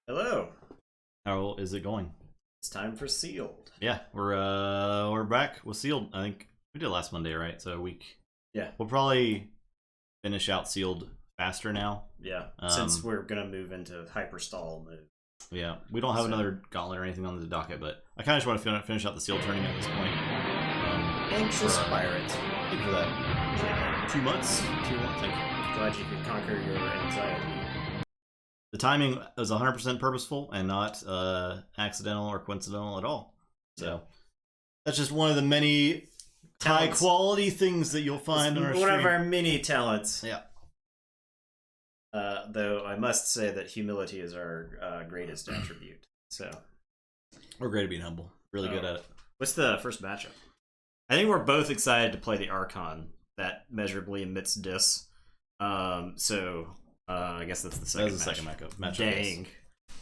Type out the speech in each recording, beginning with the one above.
Hello. How is it going? It's time for Sealed. Yeah, we're back with Sealed. I think we did last Monday, right? So a week. Yeah. We'll probably finish out Sealed faster now. Yeah. Since we're gonna move into hyperstall mode. Yeah, we don't have another gauntlet or anything on the docket, but I kind of just want to finish out the Sealed tournament at this point. Anxious Pirates. Thank you for that. Yeah. 2 months. 2 months. Thank you. Glad you could conquer your anxiety. The timing was 100% purposeful and not accidental or coincidental at all. So that's just one of the many high quality things that you'll find on our stream. One of our mini talents. Yeah. Though I must say that humility is our greatest attribute. So we're great at being humble. Really good at it. What's the first matchup? I think we're both excited to play the Archon that measurably emits dis. I guess that's the second matchup. Dang.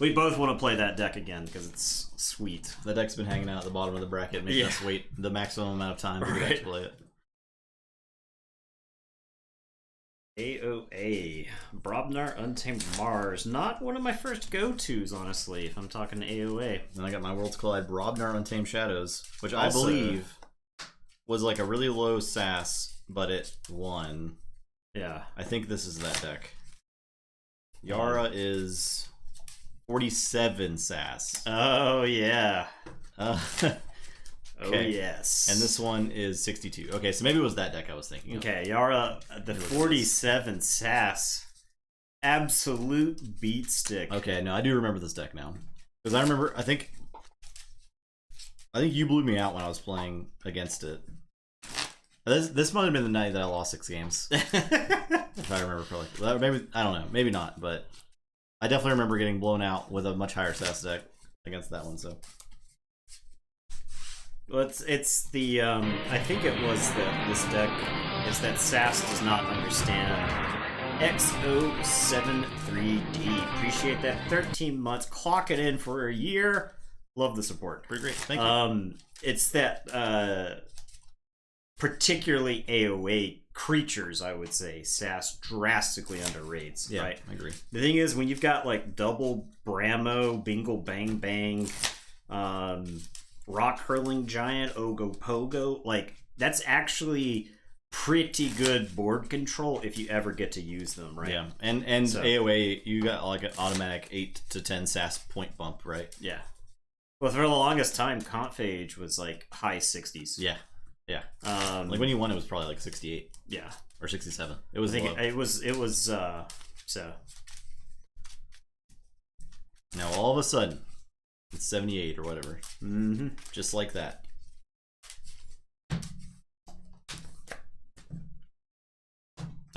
We both want to play that deck again because it's sweet. The deck's been hanging out at the bottom of the bracket, making us wait the maximum amount of time to get to play it. AOA. Brobnar Untamed Mars. Not one of my first go-tos, honestly, if I'm talking AOA. And I got my Worlds Collide Brobnar Untamed Shadows, which I believe was like a really low SAS, but it won. Yeah. I think this is that deck. Yara is 47 SAS. Oh, yeah. Okay. Oh, yes. And this one is 62. Okay, so maybe it was that deck I was thinking of. Okay, Yara, the 47 SAS. Absolute beat stick. Okay, no, I do remember this deck now. Because I remember, I think you blew me out when I was playing against it. This might have been the night that I lost 6 games. If I remember correctly. Maybe, I don't know, maybe not, but I definitely remember getting blown out with a much higher SAS deck against that one, so. Well, it's the, I think it was that this deck is that SAS does not understand XO73D. Appreciate that. 13 months. Clock it in for a year. Love the support. Pretty great. Thank you. It's that, particularly AOA creatures, I would say, SAS drastically underrates. Yeah, right? I agree. The thing is, when you've got like double Bramo, Bingle Bang Bang, Rock Hurling Giant, Ogo Pogo, like that's actually pretty good board control if you ever get to use them, right? Yeah, and so, AOA, you got like an automatic 8 to 10 SAS point bump, right? Yeah. Well, for the longest time, Conphage was like high 60s. Yeah. Yeah. Like when you won, it was probably like 68. Yeah. Or 67. It was so. Now all of a sudden, it's 78 or whatever. Mm-hmm. Just like that.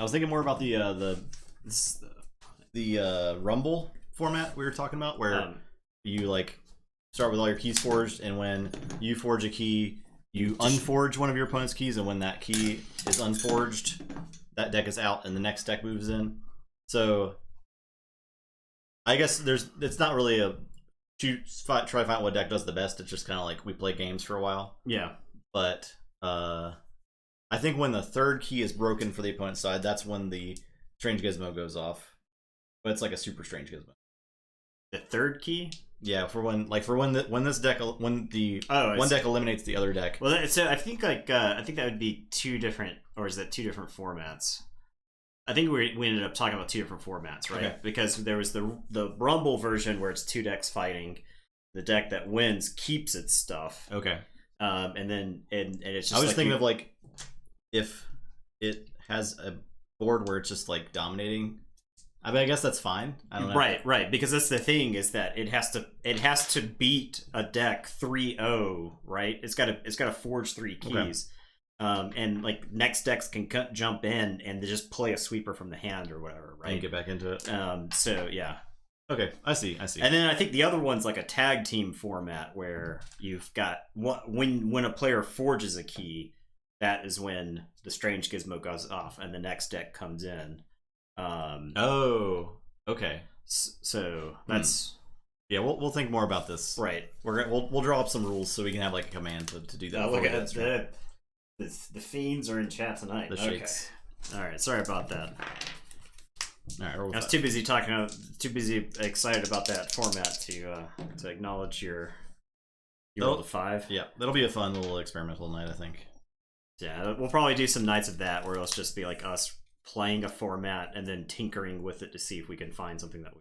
I was thinking more about the Rumble format we were talking about, where you like start with all your keys forged, and when you forge a key, you unforge one of your opponent's keys, and when that key is unforged, that deck is out, and the next deck moves in. So, I guess it's not really a try to find what deck does the best. It's just kind of like we play games for a while. Yeah. But I think when the third key is broken for the opponent's side, that's when the Strange Gizmo goes off. But it's like a super Strange Gizmo. The third key? Yeah, when one deck eliminates the other deck. Well, so I think like I think that would be 2 different, or is that 2 different formats? I think we ended up talking about 2 different formats, right? Okay. Because there was the Rumble version where it's 2 decks fighting. The deck that wins keeps its stuff. Okay. And then it's just. I was just thinking of like if it has a board where it's just like dominating. I mean, I guess that's fine. I don't know. Right. Because that's the thing, is that it has to beat a deck 3-0, right? It's got to forge 3 keys, and like next decks can jump in and just play a sweeper from the hand or whatever, right? And get back into it. So yeah. Okay, I see. And then I think the other one's like a tag team format where you've got when a player forges a key, that is when the Strange Gizmo goes off and the next deck comes in. Okay. So that's yeah. We'll think more about this. Right. We'll draw up some rules so we can have like a command to do that. Look at that. The fiends are in chat tonight. The shakes. Okay. All right. Sorry about that. All right, roll I was too busy excited about that format to acknowledge your roll of 5. Yeah, that'll be a fun little experimental night, I think. Yeah, we'll probably do some nights of that where it'll just be like us playing a format and then tinkering with it to see if we can find something that we.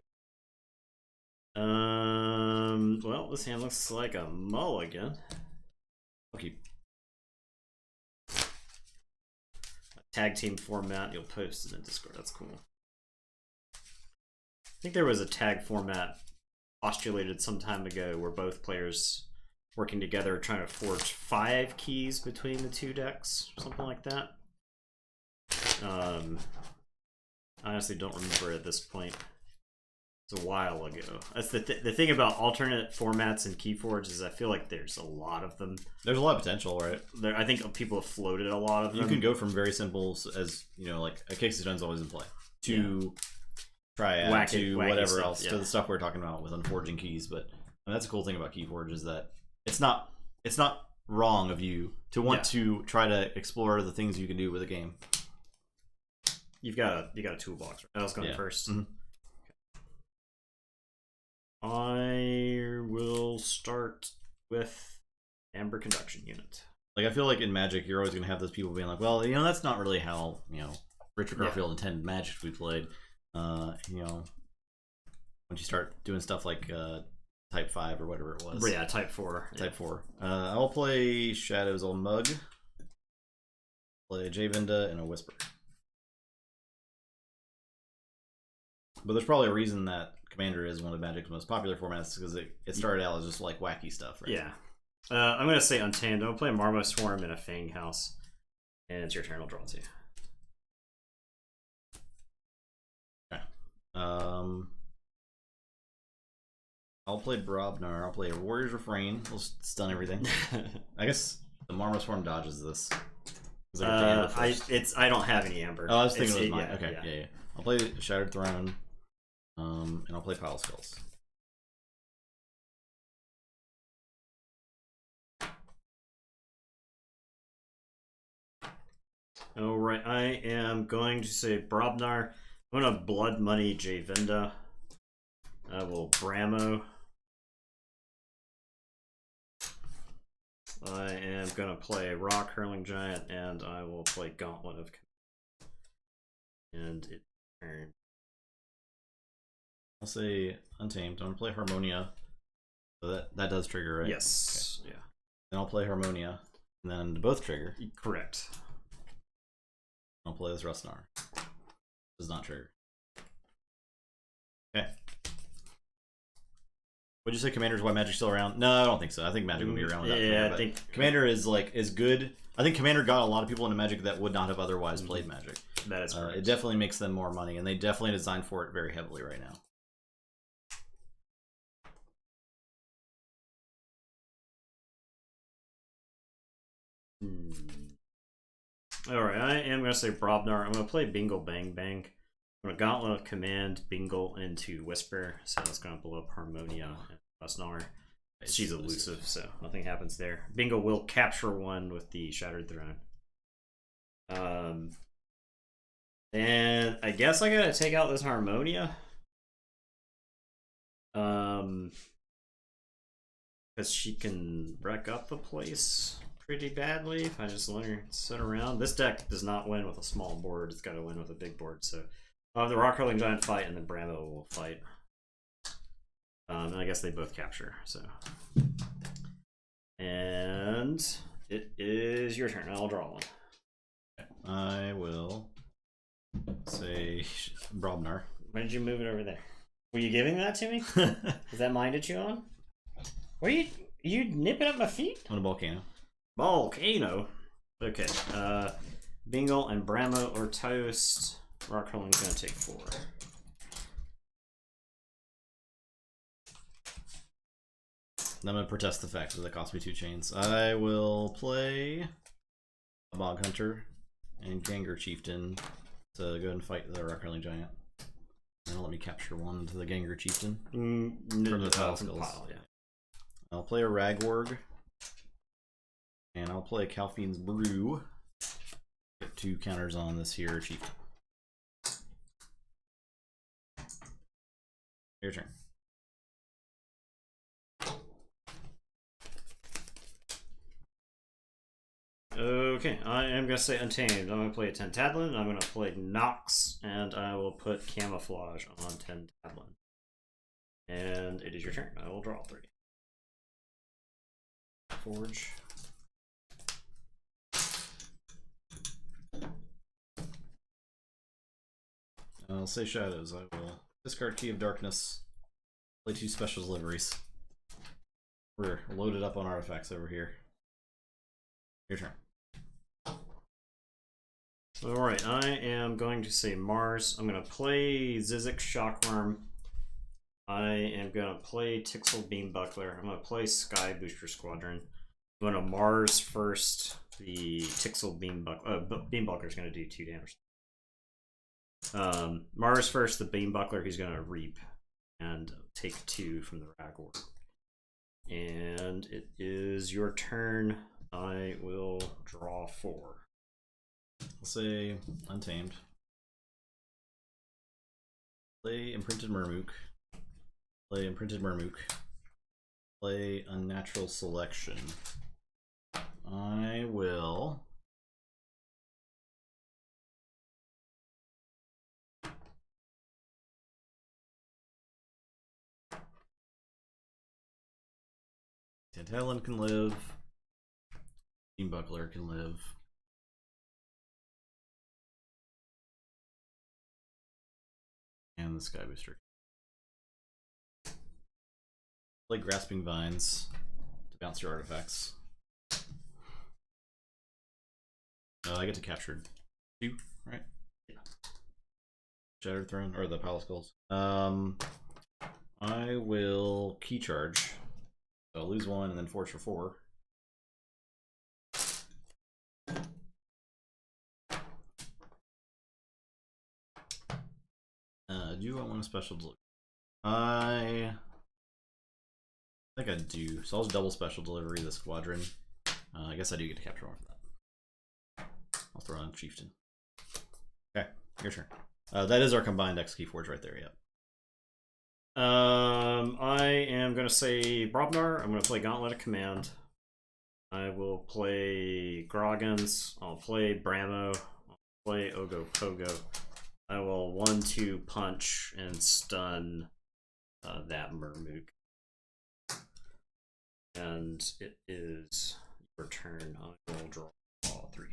Well, this hand looks like a mulligan. Okay. Tag team format, you'll post it in Discord. That's cool. I think there was a tag format postulated some time ago where both players working together trying to forge 5 keys between the 2 decks, or something like that. I honestly don't remember at this point. It's a while ago. That's the thing about alternate formats in Keyforge is I feel like there's a lot of them. There's a lot of potential, right? I think people have floated a lot of them. You can go from very simple as, like a Case of Stone's always in play to Triad to whatever stuff, else to the stuff we're talking about with unforging keys. But that's a cool thing about Keyforge is that it's not wrong of you to want to try to explore the things you can do with a game. You got a toolbox. Right? I was going first. Mm-hmm. I will start with Amber Conduction Unit. Like, I feel like in Magic, you're always going to have those people being like, well, that's not really how, Richard Garfield intended Magic to be played. Once you start doing stuff like Type 5 or whatever it was. Yeah, Type 4. Type 4. I'll play Shadow's Old Mug. Play a Javinda and a Whisper. But there's probably a reason that Commander is one of Magic's most popular formats because it started out as just like wacky stuff, right? Yeah. I'm going to say Untamed. I'm going to play a Marmo Swarm in a Fang House. And it's your turn. I'll draw 2. Okay. I'll play Brobnar. I'll play a Warrior's Refrain. We'll stun everything. I guess the Marmo Swarm dodges this. I don't have any Amber. Oh, I was thinking it was mine. Okay, yeah. I'll play Shattered Throne. And I'll play Pile of Skulls. Alright, I am going to say Brobnar. I'm going to Blood Money Javinda. I will Bramo. I am going to play Rock Hurling Giant, and I will play Gauntlet of Command. And it's turn. I'll say Untamed. I'm going to play Harmonia. So that does trigger, right? Yes. Okay. Yeah. Then I'll play Harmonia. And then both trigger. Correct. I'll play this Rustnar. Does not trigger. Okay. Would you say Commander's why Magic's still around? No, I don't think so. I think Magic will be around with that. Yeah, I think Commander is good. I think Commander got a lot of people into Magic that would not have otherwise played Magic. That is correct. It definitely makes them more money, and they definitely designed for it very heavily right now. Alright, I am going to say Brobnar. I'm going to play Bingle Bang Bang. I'm going to Gauntlet of Command Bingle into Whisper, so that's going to blow up Harmonia and Rustnar. She's elusive, so nothing happens there. Bingle will capture 1 with the Shattered Throne. And I guess I gotta take out this Harmonia. Because she can wreck up the place pretty badly if I just let her sit around. This deck does not win with a small board, it's gotta win with a big board, so I'll have the Rock Hurling Giant fight and then Bramo will fight. And I guess they both capture, so. And it is your turn. I'll draw 1. I will say Brobnar. Why did you move it over there? Were you giving that to me? Is that mine to chew on? Were you nipping up my feet? On a Volcano. Volcano? Okay. Bingle and Bramo or toast. Rock Hurling's gonna take 4. I'm going to protest the fact that it cost me 2 chains. I will play a Bog Hunter and Ganger Chieftain to go ahead and fight the Rock Hurling Giant. And it'll let me capture 1 to the Ganger Chieftain from the Pile Skulls. Yeah. I'll play a Ragworg. And I'll play Calphine's Brew. Get 2 counters on this here Chieftain. Your turn. Okay, I am going to say Untamed. I'm going to play a Tentadlin, I'm going to play Nox, and I will put Camouflage on Tentadlin. And it is your turn. I will draw 3. Forge. I'll say Shadows. I will discard Key of Darkness, play 2 special deliveries. We're loaded up on artifacts over here. Your turn. Alright, I am going to say Mars. I'm going to play Zizek Shockworm. I am going to play Tixel Beambuckler. I'm going to play Sky Booster Squadron. I'm going to Mars first. The Tixel Beambuckler is going to do 2 damage. Mars first, the Beambuckler, he's going to Reap and take 2 from the Ragor. And it is your turn. I will draw 4. I'll say Untamed. Play Imprinted Murmook. Play Imprinted Murmook. Play Unnatural Selection. I will... Tentadlin can live. Beambuckler can live. And the Sky Booster. Play Grasping Vines to bounce your artifacts. I get to capture 2, right? Yeah. Shattered Throne, or the Pile of Skulls. I will Key Charge. So I'll lose 1 and then Forge for 4. Do I want a special delivery? I think I do. So I'll just double special delivery the Squadron. I guess I do get to capture 1 for that. I'll throw on Chieftain. Okay, your turn. That is our combined X Keyforge right there, yep. I am going to say Brobnar. I'm going to play Gauntlet of Command. I will play Groggins. I'll play Bramo. I'll play Ogo Pogo. I will 1-2 punch and stun that Murmook. And it is your turn. I will draw all 3.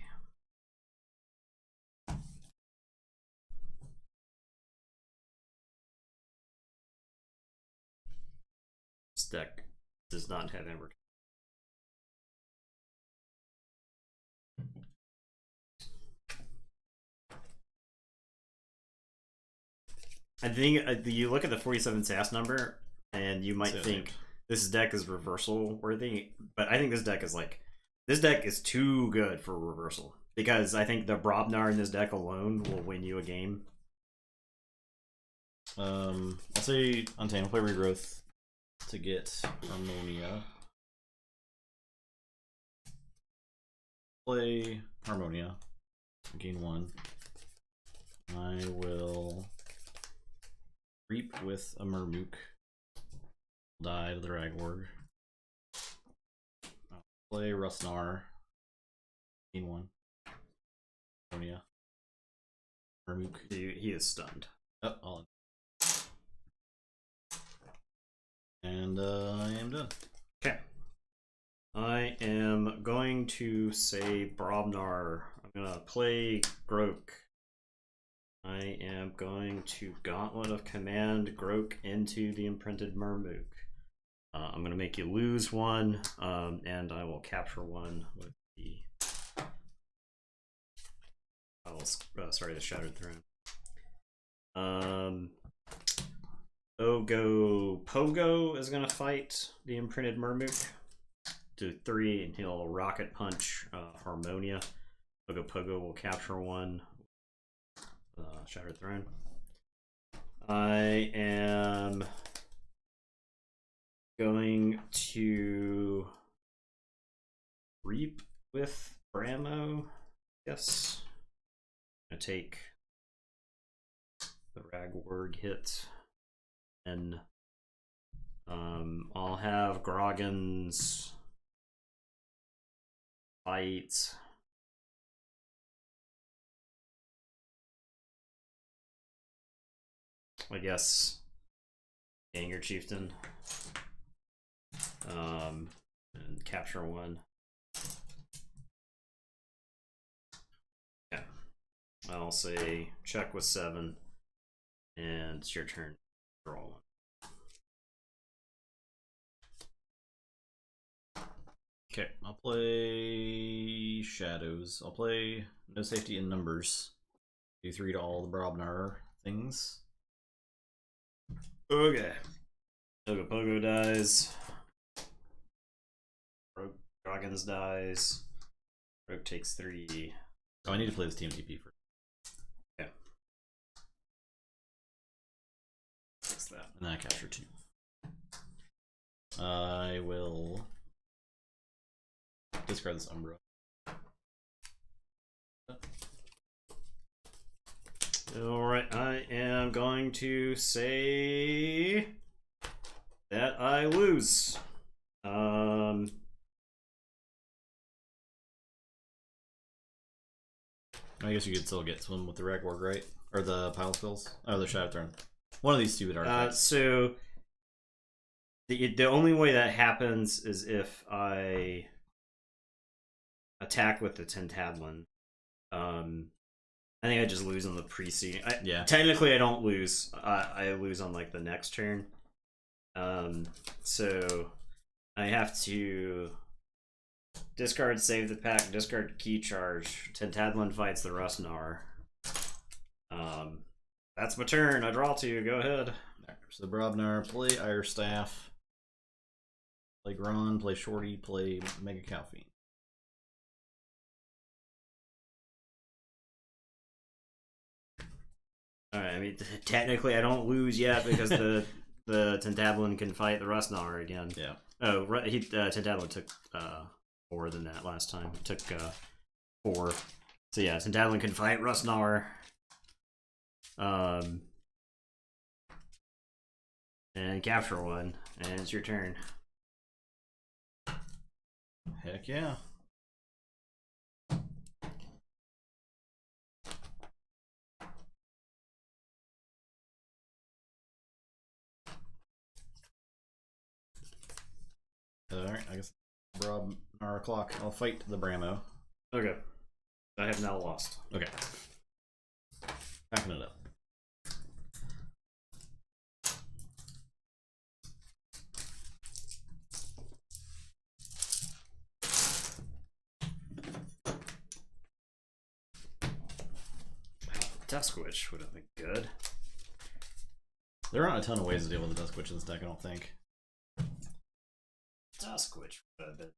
This deck does not have Ember. I think you look at the 47 SAS number, and you might think this deck is reversal worthy, but I think this deck is too good for reversal, because I think the Brobnar in this deck alone will win you a game. I'll say Untamed. I'll play Regrowth to get Harmonia. Play Harmonia. Gain 1. I will Reap with a Murmook. Die to the Ragorg. I'll play Rusnar. Gain 1. Harmonia. Murmook. He is stunned. Oh, all in. And I am done. Okay. I am going to say Brobnar. I'm going to play Grok. I am going to Gauntlet of Command Grok into the Imprinted Murmook. I'm going to make you lose 1, and I will capture 1 with the... the Shattered Throne. Ogo Pogo is going to fight the Imprinted Murmook. Do 3, and he'll Rocket Punch Harmonia. Ogo Pogo will capture 1. Shattered Throne. I am going to Reap with Bramo. Yes. I'm going to take the Ragorg hit. And I'll have Groggin's fight. I guess Anger Chieftain. And capture 1. Yeah. I'll say check with 7. And it's your turn. Draw 1. Okay, I'll play Shadows. I'll play No Safety in Numbers. Do 3 to all the Brobnar things. Okay. Pogo dies. Goggins dies. Rogue takes 3. Oh, I need to play this TMTP first. Yeah. Fix that. And then I capture 2. I will discard this Umbra. Alright, I am going to say that I lose. I guess you could still get Swim with the Ragwork, right? Or the Pile Spills? Or the Shadow Throne. One of these stupid artifacts. So the only way that happens is if I attack with the Tentadlin. I think I just lose on the preceding. Yeah. Technically, I don't lose. I lose on like the next turn. So I have to discard Save the Pack, discard Key Charge. Tentadlin fights the Rustnar. That's my turn. I draw 2. Go ahead. So the Brobnar, play Irestaff, play Gron, play Shorty, play Mega Calfiend. Alright, I mean, technically I don't lose yet because the Tentadlin can fight the Rustnar again. Yeah. Oh, Tentadlin took 4 than that last time. It took 4. So yeah, Tentadlin can fight Rustnar. And capture 1, and it's your turn. Heck yeah. Alright, I guess Brobnar clock. I'll fight the Bramo. Okay. I have now lost. Okay. Backing it up. Dusk Witch would have been good. There aren't a ton of ways to deal with the Dusk Witch in this deck, I don't think. Dusk Witch would have been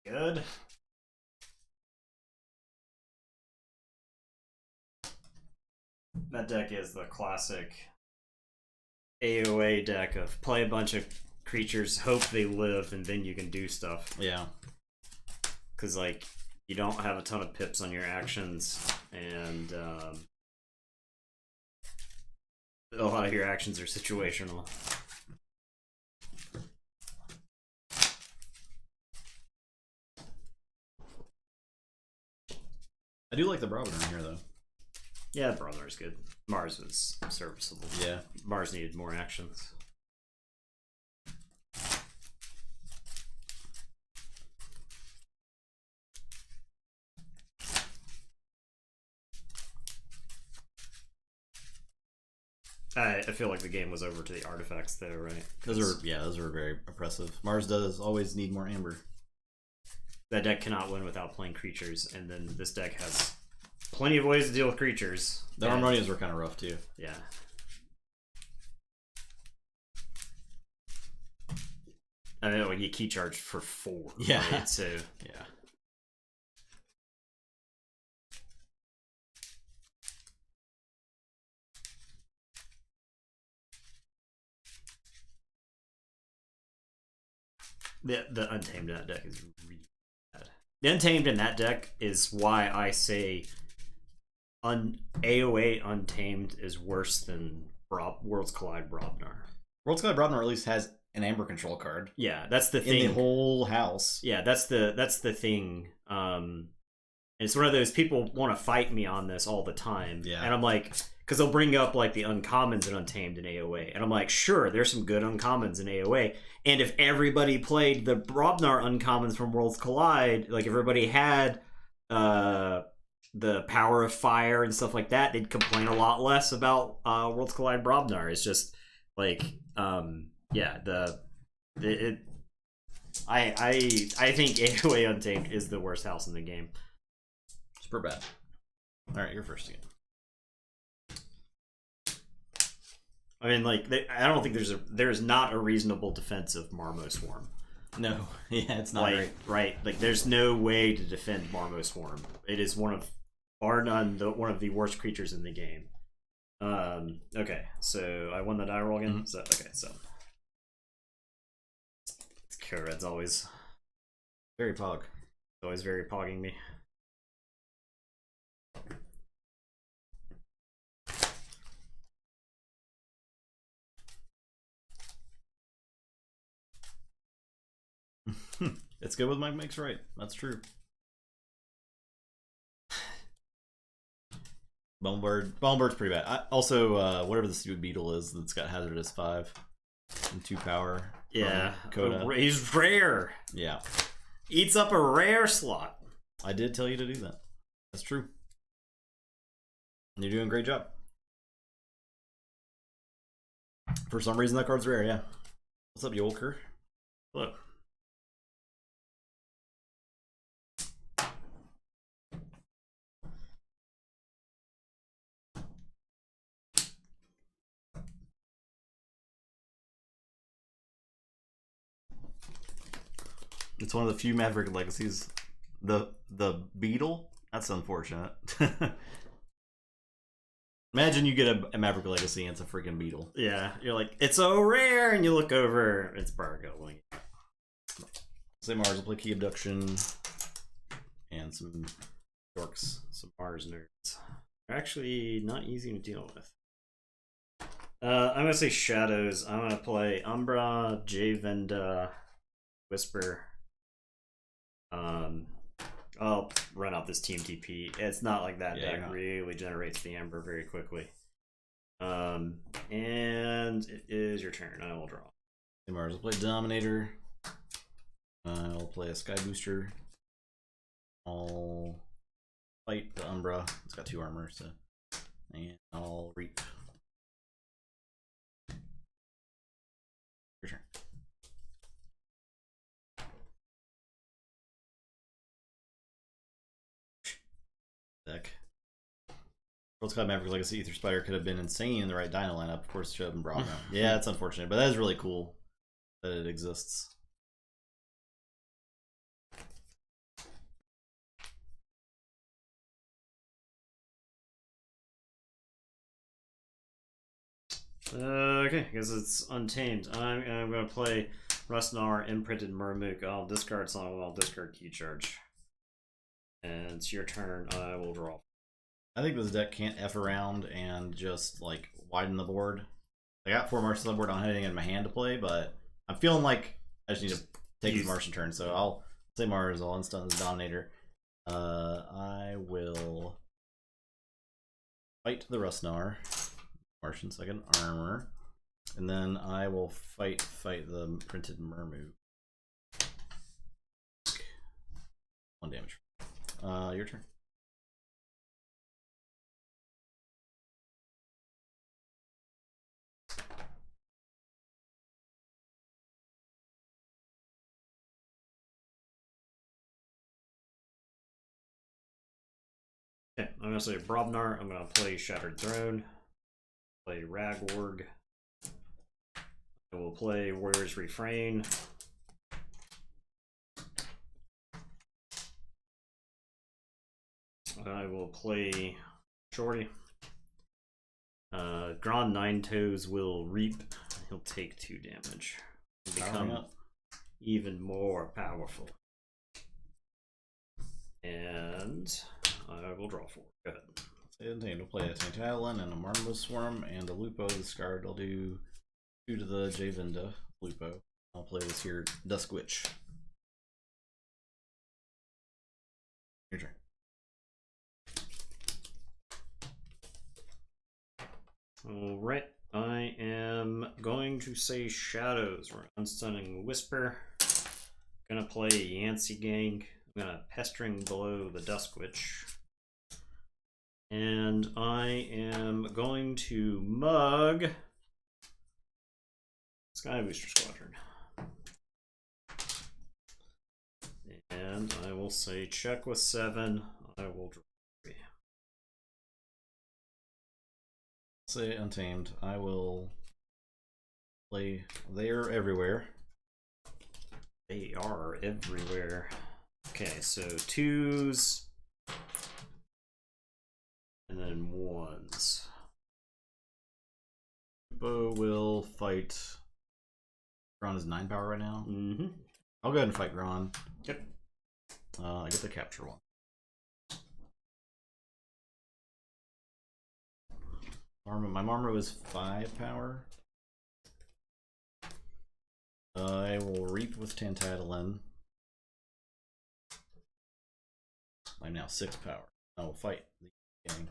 good. That deck is the classic AOA deck of play a bunch of creatures, hope they live, and then you can do stuff. Yeah. Because, like, you don't have a ton of pips on your actions, and a lot of your actions are situational. I do like the Brobnar here, though. Yeah, the Brother is good. Mars was serviceable. Yeah. Mars needed more actions. I feel like the game was over to the artifacts though, right? Those are very oppressive. Mars does always need more amber. That deck cannot win without playing creatures, and then this deck has plenty of ways to deal with creatures. The Harmonians were kind of rough too. Yeah. I mean, like, you key charged for 4. Yeah. Right? So yeah. The Untamed in that deck is really bad. The Untamed in that deck is why I say AOA Untamed is worse than Worlds Collide Brobnar. World's Collide Brobnar at least has an Amber control card. Yeah, that's the thing. In the whole house. Yeah, that's the thing. It's one of those people want to fight me on this all the time. Yeah. And I'm like, because they'll bring up like the uncommons and Untamed in AoA. And I'm like, sure, there's some good uncommons in AoA. And if everybody played the Brobnar uncommons from Worlds Collide, like everybody had the Power of Fire and stuff like that, they'd complain a lot less about Worlds Collide Brobnar. It's just like, yeah, I think AoA Untamed is the worst house in the game. Super bad. All right, you're first again. I mean, like, I don't think there's not a reasonable defense of Marmo Swarm. No, yeah, it's not like, great. Right, like, there's no way to defend Marmo Swarm. It is one of, bar none, one of the worst creatures in the game. Okay, so I won the die roll again. Mm-hmm. So okay, so Red's always very pog. Always very pogging me. It's good with Mike Makes Right. That's true. Bumblebird's pretty bad. Also, whatever the stupid beetle is that's got Hazardous 5 and 2 power. Yeah, Coda. He's rare. Yeah. Eats up a rare slot. I did tell you to do that. That's true. You're doing a great job. For some reason, that card's rare, yeah. What's up, Yolker? Look. It's one of the few Maverick legacies. The beetle? That's unfortunate. Imagine you get a Maverick legacy and it's a freaking beetle. Yeah, you're like, it's so rare, and you look over, it's Bargo. Say Mars will play Key Abduction and some dorks. Some Mars nerds. They're actually not easy to deal with. I'm gonna say Shadows. I'm gonna play Umbra, Javenda, Whisper. I'll run out this TMTP. It's not like that deck really generates the Amber very quickly. And it is your turn. I will draw. Mars will play Dominator. I'll play a Sky Booster. I'll fight the Umbra. It's got 2 armor, so. And I'll Reap. Your turn. Deck. World's Collide Maverick Legacy Ether Spider could have been insane in the right Dino lineup. Of course, it should have been brought down. Yeah, it's unfortunate, but that is really cool that it exists. Okay, because it's Untamed. I'm going to play Rustnar, Imprinted Murmook. I'll discard Song, I'll discard Key Charge. And it's your turn. I will draw. I think this deck can't F around and just like widen the board. I got 4 Martians on the board. I don't have anything in my hand to play, but I'm feeling like I just need to take this Martian turn. So I'll say Mars. I'll unstun the Dominator. I will fight the Rustnar. Martian second armor. And then I will fight the Printed Murmook. 1 damage. Your turn. Okay, I'm going to say Brobnar. I'm going to play Shattered Throne. Play Ragorg. I will play Warrior's Refrain. I will play Shorty. Grand Nine Toes will Reap. He'll take 2 damage. He'll become even more powerful. And I will draw 4. Go ahead. We'll play a Tantalon and a Marmo Swarm and a Lupo discard. I'll do 2 to the Javinda Lupo. I'll play this here Dusk Witch. Your turn. Alright, I am going to say Shadows. We're unstunning Whisper. Gonna play Yancey Gang. I'm gonna Pestering Blow the Dusk Witch. And I am going to mug Sky Booster Squadron. And I will say check with 7. I will draw 3. Say Untamed. I will play They Are Everywhere. They are everywhere. Okay, so 2s. And then 1s. Lupo will fight. Gron is 9 power right now. Mm-hmm. I'll go ahead and fight Gron. Yep. I get the capture one. My Marmor was 5 power. I will Reap with Tantatalin. I'm now 6 power. I will fight the gang.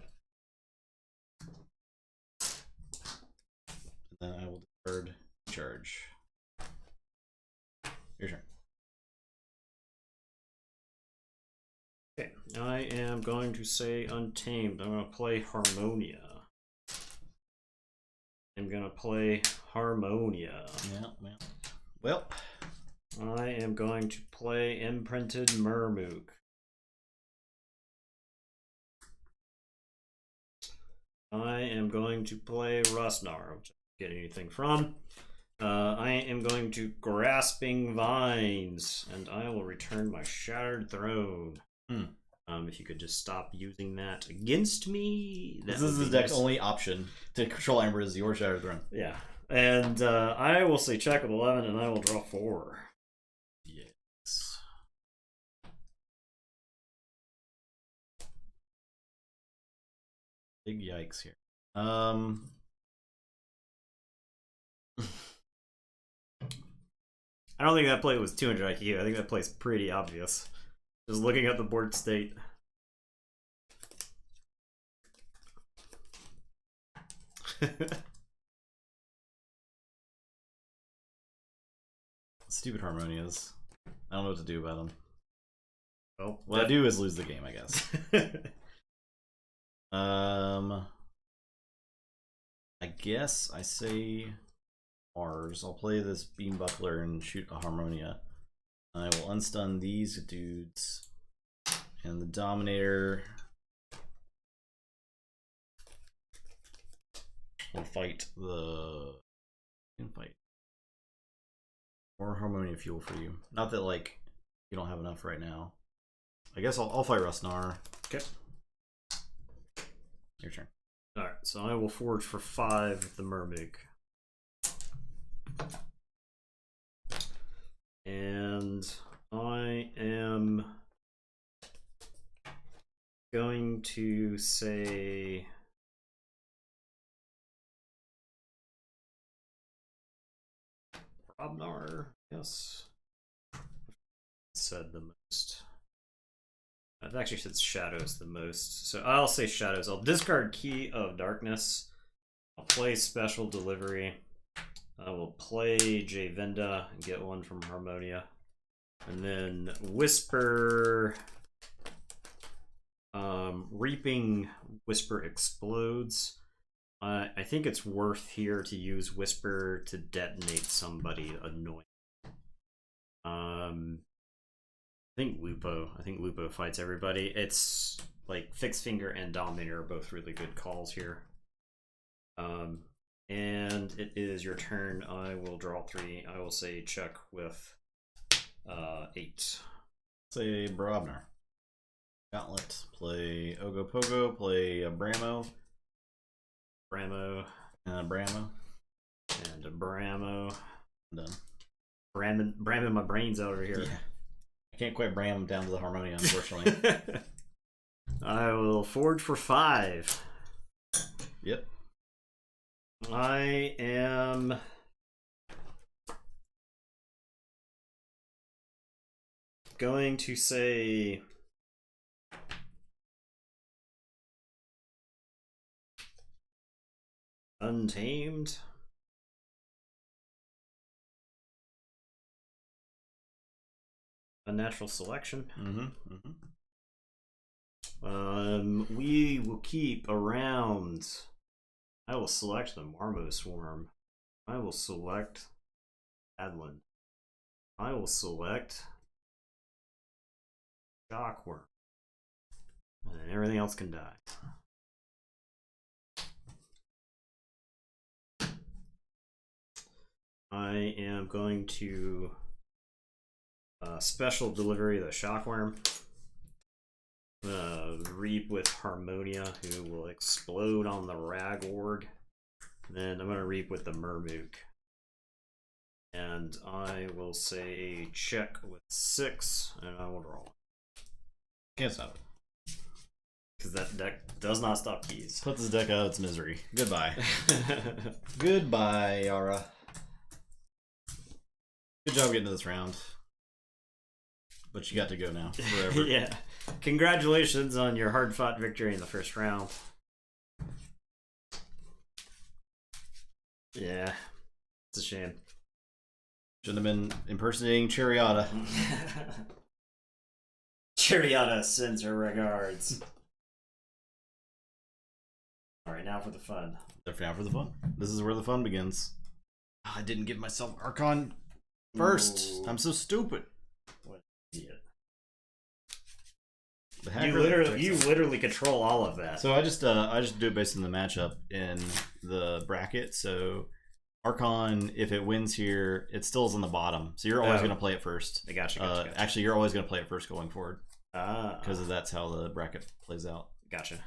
And then I will discard charge. Your turn. Okay, I am going to say Untamed. I'm going to play Harmonia. I'm going to play Harmonia. Yeah. Well, I am going to play Imprinted Murmook. I am going to play Rosnar, which I don't get anything from. I am going to Grasping Vines, and I will return my Shattered Throne. If you could just stop using that against me. This is the deck's only option to control Amber is your Shattered Throne. Yeah. And I will say check with 11, and I will draw 4. Yes. Big yikes here. I don't think that play was 200 IQ. I think that play's pretty obvious. Just looking at the board state. Stupid Harmonias. I don't know what to do about them. Well, what I do is lose the game, I guess. I guess I say Mars. I'll play this Beam Buckler and shoot a Harmonia. I will unstun these dudes. And the Dominator will fight the... fight. More Harmonia fuel for you. Not that, like, you don't have enough right now. I guess I'll fight Rosnar. Okay. Your turn. Alright, so I will forge for 5 with the Murmig. And I am going to say Robnar, yes. Said the most. I've actually said Shadows the most. So I'll say Shadows. I'll discard Key of Darkness. I'll play Special Delivery. I will play Javinda and get one from Harmonia. And then Whisper. Reaping Whisper explodes. I think it's worth here to use Whisper to detonate somebody annoying. I think Lupo fights everybody. It's like Fixed Finger and Dominator are both really good calls here. And it is your turn. I will draw 3. I will say check with 8. Say Brobnar. Gauntlet. Play Ogopogo. Play Bramo. Bramo. Bramo. And a Bramo. I'm done. Bramming my brains over here. Yeah. I can't quite bram them down to the Harmonia, unfortunately. I will forge for 5. Yep. I am going to say Untamed. Unnatural Selection. We will keep around. I will select the Marmo Swarm. I will select Adlin. I will select Shockworm. And then everything else can die. I am going to special delivery the Shockworm. Reap with Harmonia, who will explode on the Ragorg. Then I'm going to reap with the Murmook. And I will say check with 6, and I will draw. Can't stop it. Because that deck does not stop keys. Put this deck out of its misery. Goodbye. Goodbye, Yara. Good job getting to this round. But you got to go now, forever. Yeah. Congratulations on your hard-fought victory in the first round. Yeah. It's a shame. Shouldn't have been impersonating Chariota. Chariota sends her regards. Alright, now for the fun. Now for the fun. This is where the fun begins. I didn't give myself Archon first. Ooh. I'm so stupid. What an idiot. You literally control all of that. So I just do it based on the matchup in the bracket. So Archon, if it wins here, it still is on the bottom. So you're always going to play it first. I gotcha. Actually, you're always going to play it first going forward. Because that's how the bracket plays out. Gotcha.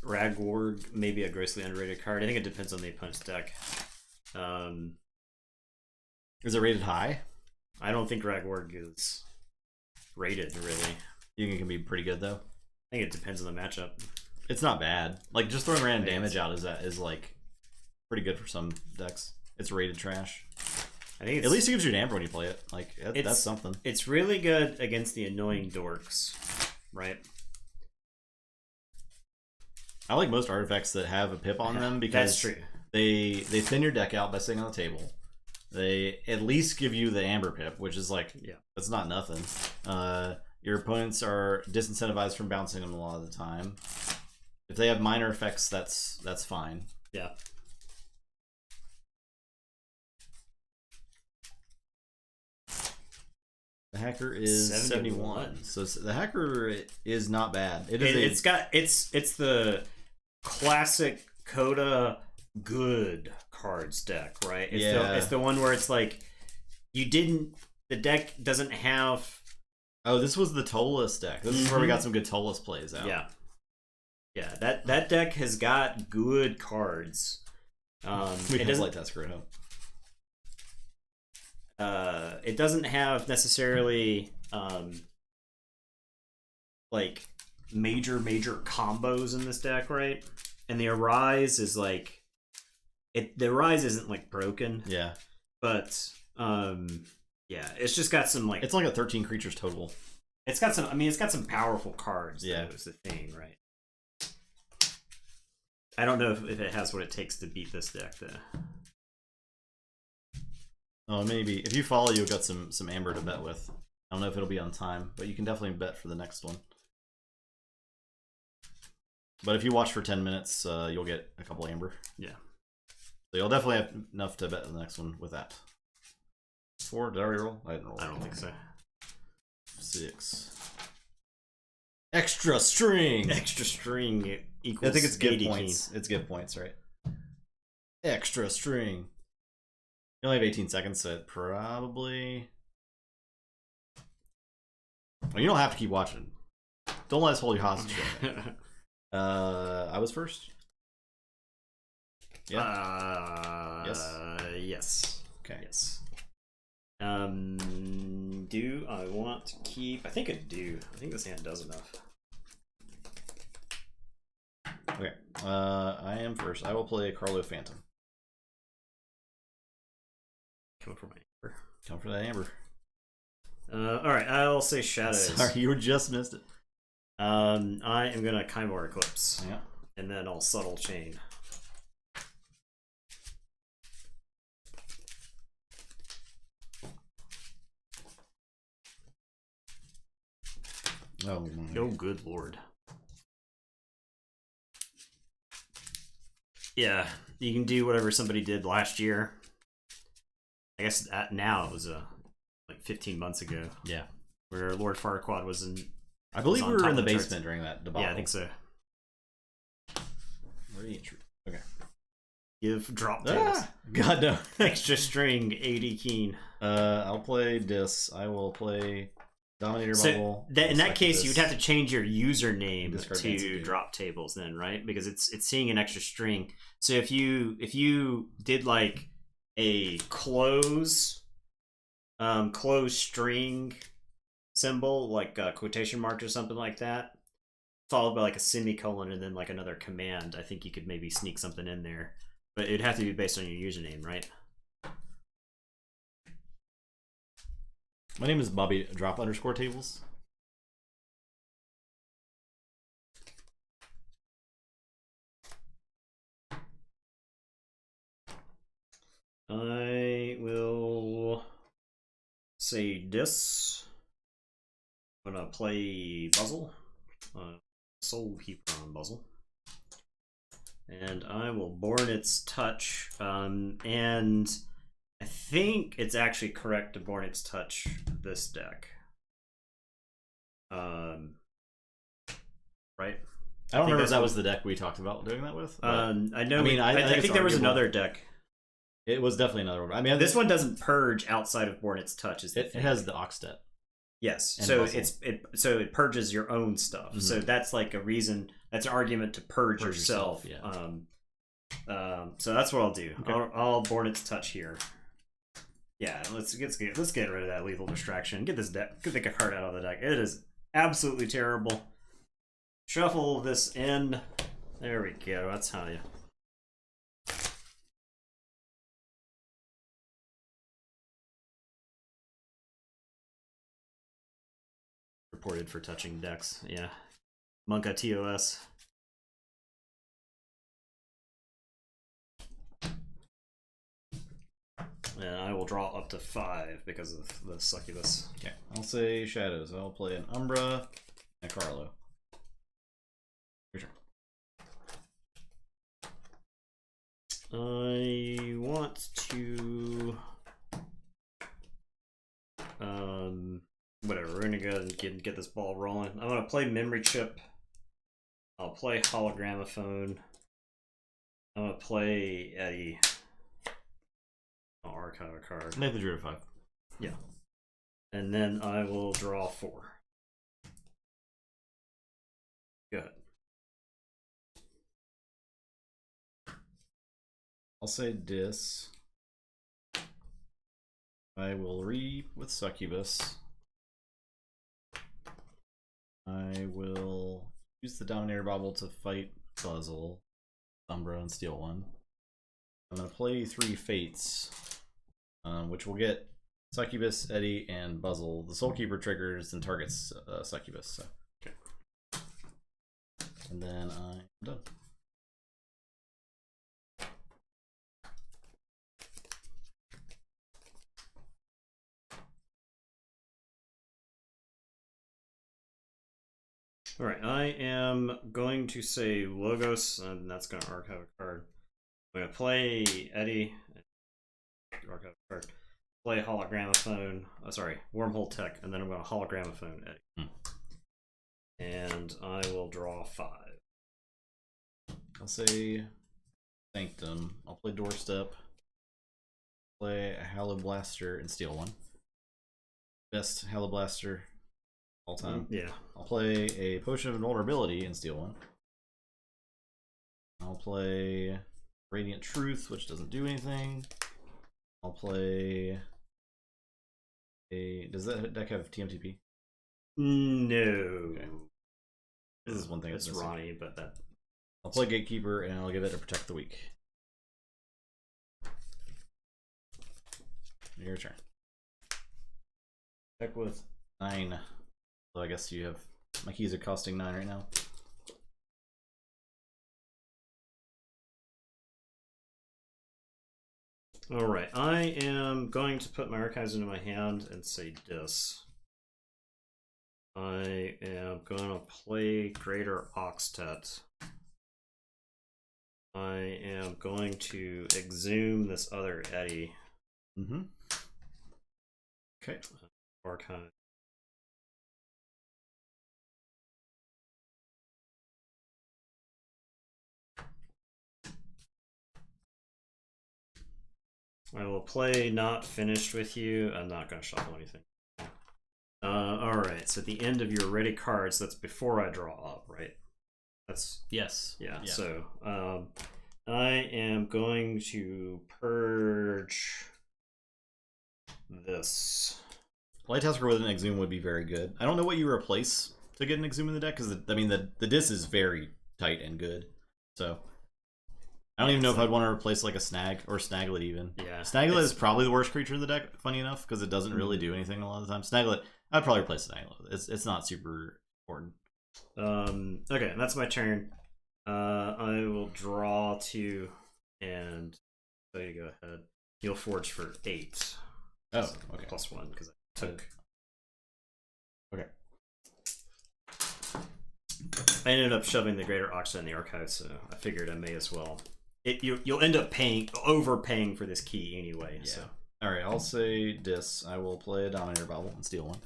Ragorg may be a grossly underrated card. I think it depends on the opponent's deck. Is it rated high? I don't think Ragorg is rated, really. You think it can be pretty good, though? I think it depends on the matchup. It's not bad. Like, just throwing random damage out is like pretty good for some decks. It's rated trash. I think at least it gives you an amber when you play it. Like, that's something. It's really good against the annoying dorks, right? I like most artifacts that have a pip on them because that's true. They thin your deck out by sitting on the table. They at least give you the amber pip, which is like, that's not nothing. Your opponents are disincentivized from bouncing them a lot of the time. If they have minor effects, that's fine. Yeah. The hacker is 71. So the hacker is not bad. It's the classic Coda good cards deck, right? It's the one where it's like the deck doesn't have. Oh, this was the Tollus deck. This is where we got some good Tollus plays out. Yeah. That deck has got good cards. We can like that screw up. It doesn't have necessarily like major combos in this deck, right? And the Arise is like the Arise isn't like broken. Yeah. But it's just got some like it's like a 13 creatures total. It's got some powerful cards. Yeah. That was the thing, right? I don't know if it has what it takes to beat this deck though. Oh, maybe. If you follow, you've got some amber to bet with. I don't know if it'll be on time, but you can definitely bet for the next one. But if you watch for 10 minutes, you'll get a couple amber. Yeah. So you'll definitely have enough to bet the next one with that. 4? Did I already roll? I didn't roll. I don't think so. 6. Extra string! Extra string equals I think it's give 80 points. It's give points, right? Extra string. You only have 18 seconds, so it probably... Well, you don't have to keep watching. Don't let us hold you hostage. I was first. Yeah. Yes. Okay. Yes. Do I want to keep? I think I do. I think this hand does enough. Okay. I am first. I will play Carlo Phantom. Coming for my Come for that amber. Alright, I'll say Shadows. Sorry, you just missed it. I am gonna Kymor Eclipse. Yeah. And then I'll Subtle Chain. Oh my. Oh, good lord. Yeah, you can do whatever somebody did last year. I guess now it was like 15 months ago. Yeah. Where Lord Farquaad was in. I believe we were in the basement charts. during that debacle. Yeah, I think so. Okay. Give drop tables. God no. Extra string, 80 keen. I'll play Dis. I will play Dominator Bubble. In that case, you would have to change your username Discard to drop tables then, right? Because it's seeing an extra string. So if you did like a close string symbol, like a quotation mark or something like that, followed by like a semicolon and then like another command, I think you could maybe sneak something in there. But it'd have to be based on your username, right? My name is Bobby Drop _tables. I will say Dis. I'm gonna play Buzzle. Soul Keeper on Buzzle. And I will Born Its Touch. And I think it's actually correct to Born Its Touch this deck. Right? I don't remember if that was the deck we talked about doing that with. I know. I think there was another deck. It was definitely another one. I mean, this one doesn't purge outside of Born Its Touch. It has the Oxtet. Yes, and so Buzzle. it purges your own stuff. Mm-hmm. So that's like a reason. That's an argument to purge yourself. Yeah. So that's what I'll do. Okay. I'll Born Its Touch here. Yeah, let's get rid of that lethal distraction. Get this deck. Get the card out of the deck. It is absolutely terrible. Shuffle this in. There we go. That's how you. Reported for touching decks. Yeah. Monka TOS. And I will draw up to 5 because of the succubus. Okay, I'll say Shadows. I'll play an Umbra and a Carlo. Your turn. I want to whatever, we're gonna go and get this ball rolling. I'm gonna play Memory Chip. I'll play Hologramophone. I'm gonna play Eddie. I'll archive a card. Make the Druid 5. Yeah. And then I will draw 4. Go ahead. I'll say Dis. I will reap with Succubus. I will use the Dominator Bobble to fight Buzzle, Umbra, and steal 1. I'm going to play 3 Fates, which will get Succubus, Eddie, and Buzzle. The Soulkeeper triggers and targets Succubus. So. Okay. And then I'm done. Alright, I am going to say Logos, and that's going to archive a card. I'm going to play Eddie, archive a card. Play Hologramophone, Wormhole Tech, and then I'm going to Hologramophone Eddie. And I will draw 5. I'll say Sanctum. I'll play Doorstep. Play a Hallow Blaster and steal 1. Best Hallow Blaster all time. Yeah. I'll play a Potion of Invulnerability and steal 1. I'll play Radiant Truth, which doesn't do anything. I'll play a... Does that deck have TMTP? No. Okay. This is one thing. It's Ronnie, but that... I'll play Gatekeeper and I'll give it a Protect the Weak. Your turn. Deck with 9. So I guess you have my keys are costing 9 right now. All right, I am going to put my archives into my hand and say dis. I am going to play Greater Oxtet. I am going to exhume this other Eddy. Mm-hmm. Okay. Archive. I will play Not Finished with You. I'm not going to shuffle anything. Alright, so at the end of your ready cards, that's before I draw up, right? That's yes. Yeah. So I am going to purge this. Light Tasker with an Exhume would be very good. I don't know what you replace to get an Exhume in the deck, because I mean the disc is very tight and good. So I don't even know if I'd want to replace like a Snag or Snaglet even. Yeah. Snaglet is probably the worst creature in the deck, funny enough, because it doesn't really do anything a lot of the time. Snaglet, I'd probably replace Snaglet. It's not super important. Okay, that's my turn. I will draw 2 and so you go ahead. You'll forge for 8. Oh, so okay. +1 because I took. Okay. I ended up shoving the Greater Oxtet in the archive, so I figured I may as well. You'll end up overpaying for this key anyway. Yeah. So. All right, I'll say dis. I will play a Dominator Bauble and steal 1.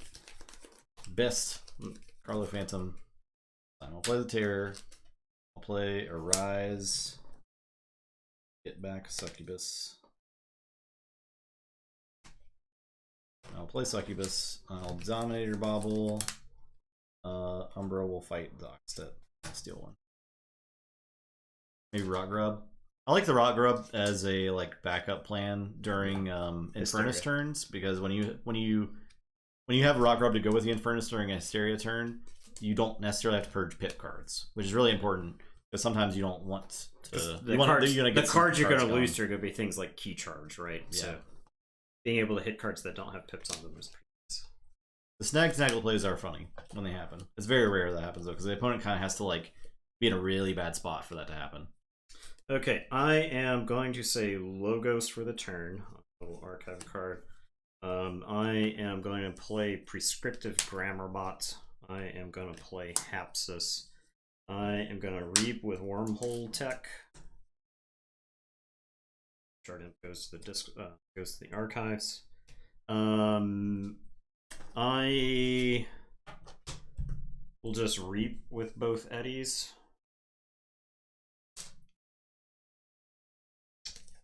Best Carlo Phantom. I'll play the Terror. I'll play Arise. Get back Succubus. I'll play Succubus. I'll Dominator Bauble. Umbra will fight the Oxtet. I'll steal 1. Maybe Rock Grub. I like the Rock Grub as a like backup plan during Infernus turns, because when you have Rock Grub to go with the Infernus during a Hysteria turn, you don't necessarily have to purge pip cards, which is really important because sometimes you don't want to. The cards you're going to lose are going to be things like Key Charge, right? Yeah. So being able to hit cards that don't have pips on them is pretty nice. The Snaggle plays are funny when they happen. It's very rare that happens though, because the opponent kind of has to like be in a really bad spot for that to happen. Okay, I am going to say Logos for the turn. I'll archive a card. I am going to play Prescriptive Grammar Bot. I am going to play Hapsis. I am going to Reap with Wormhole Tech. Jordan goes to the disc. Goes to the archives. I will just Reap with both Eddies.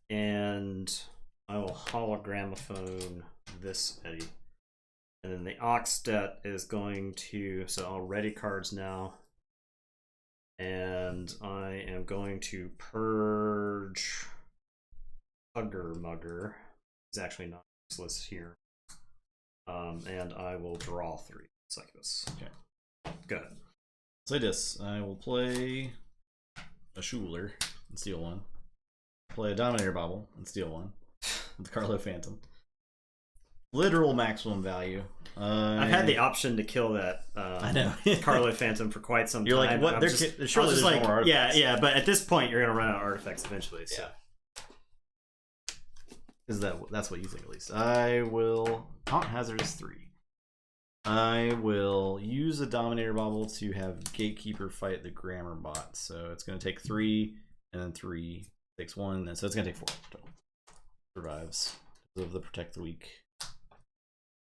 And I will Hologramophone this Eddy. And then the Oxtet is going to, so I'll ready cards now. And I am going to purge Hugger Mugger. He's actually not useless here. And I will draw 3 Succubus. Okay. Go ahead. Say this. I will play a Schuler and steal 1. Play a Dominator Bauble and steal 1 with Carlo Phantom. Literal maximum value. I've had the option to kill that I know. Carlo Phantom for quite some time. You're like, what? Surely there's more artifacts. Yeah, but at this point, you're going to run out of artifacts eventually. So. Yeah. Is that's what you think, at least? I will Taunt Hazardous 3. I will use a Dominator Bauble to have Gatekeeper fight the Grammar Bot. So it's going to take 3 and then 3. Takes 1, and so it's gonna take 4 total. Survives because of the Protect the Weak.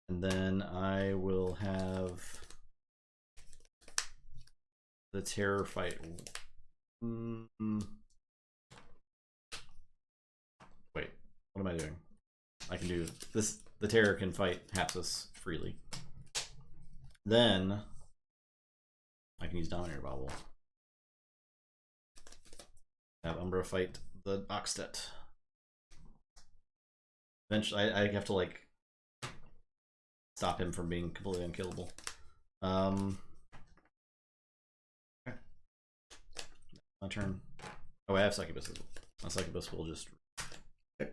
And then I will have the Terror fight. Wait, what am I doing? I can do this. The Terror can fight Hapsis freely. Then I can use Dominator Bauble. Have Umbra fight the Oxtet. Eventually, I have to like stop him from being completely unkillable. Okay. My turn. Oh, I have Succubus. My Succubus will just. Okay.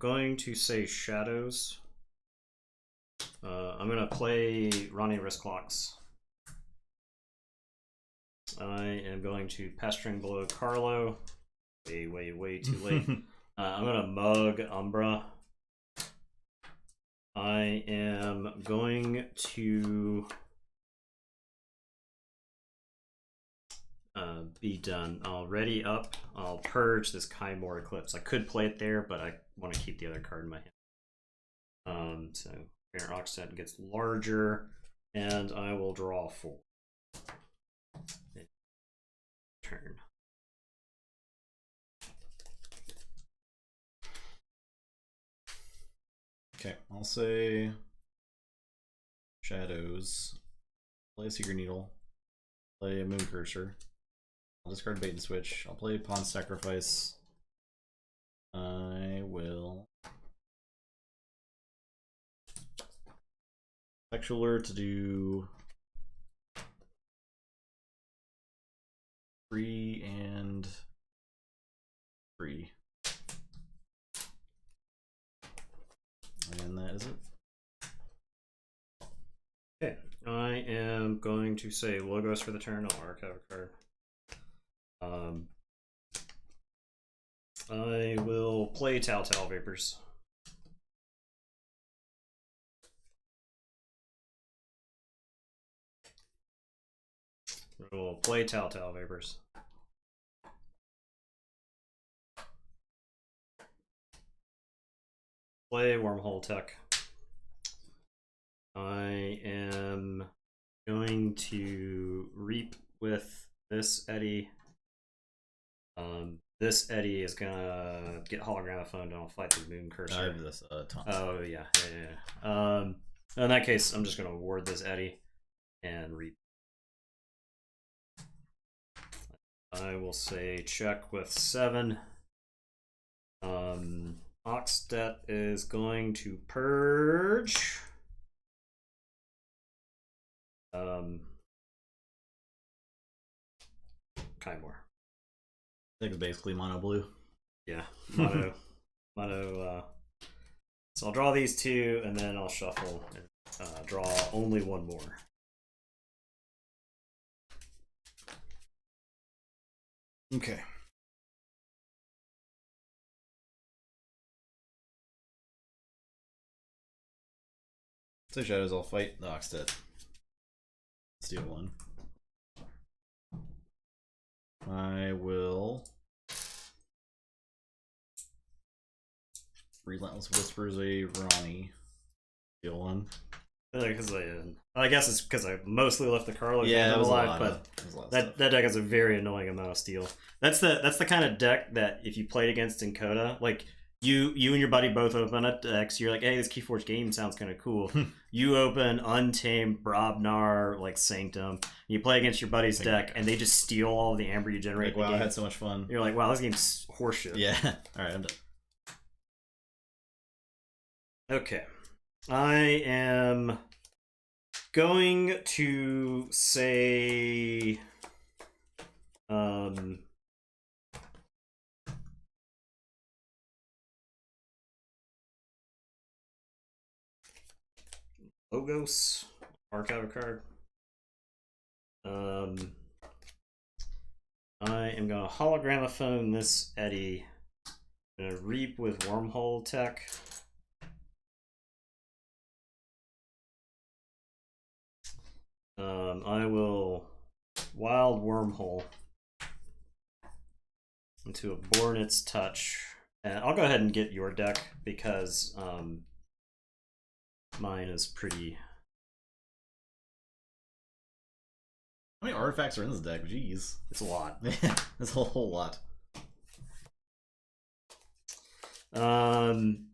going to say Shadows. I'm gonna play Ronnie Wristclocks. I am going to Pestering Below Carlo. Way too late. I'm gonna Mug Umbra. I am going to be done. I'll ready up. I'll purge this Kymore Eclipse. I could play it there, but I want to keep the other card in my hand. So Parent Oxted gets larger, and I will draw 4. Turn. Okay, I'll say Shadows. Play a Secret Needle. Play a Moon Cursor. I'll discard Bait and Switch. I'll play Pawn Sacrifice. I will Sexualer to do 3 and 3. And that is it. Okay, I am going to say Logos for the turn. I'll archive a card. I will play Telltale Vapors. We'll play Telltale Vapors. Play Wormhole Tech. I am going to Reap with this Eddy. This Eddy is gonna get hologramophoned and I'll fight the Moon Cursor. I have this oh yeah. In that case, I'm just gonna ward this Eddy and Reap. I will say check with 7. Oxdet is going to purge. Kymore. I think it's basically mono blue. Yeah, mono. So I'll draw these 2, and then I'll shuffle and draw only 1 more. Okay. So Shadows, I'll fight the Oxted. Steal 1. I will Relentless Whispers a Ronnie. Steal 1. I guess it's because I mostly left the Carlo alive, but that deck has a very annoying amount of steal. That's the kind of deck that if you played against in Coda, like you and your buddy both open up decks, you're like, hey, this Keyforge game sounds kind of cool. You open Untamed, Brobnar, like Sanctum, you play against your buddy's deck, and they just steal all of the amber you generate. Like, wow, I had so much fun. You're like, wow, this game's horseshit. Yeah. Alright, I'm done. Okay. I am going to say Logos, archive a card. I am going to hologramophone this Eddy. I'm going to Reap with Wormhole Tech. I will Wild Wormhole into a Bornit's Touch. And I'll go ahead and get your deck because mine is pretty... How many artifacts are in this deck? Jeez. It's a lot. It's a whole lot.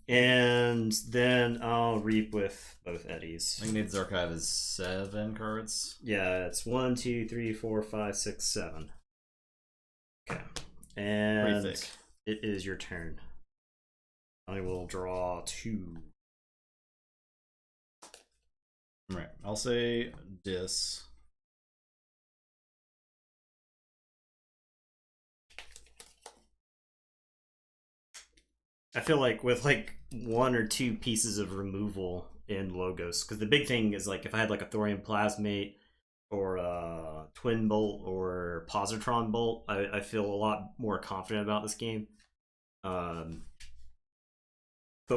And then I'll Reap with both Eddies. Magnet's Archive is 7 cards. Yeah, it's 1, 2, 3, 4, 5, 6, 7. Okay. And pretty thick. It is your turn. I will draw 2. Alright, I'll say Dis. I feel like with like 1 or 2 pieces of removal in logos, because the big thing is like if I had like a Thorium Plasmate or a Twin Bolt or Positron Bolt, I feel a lot more confident about this game. But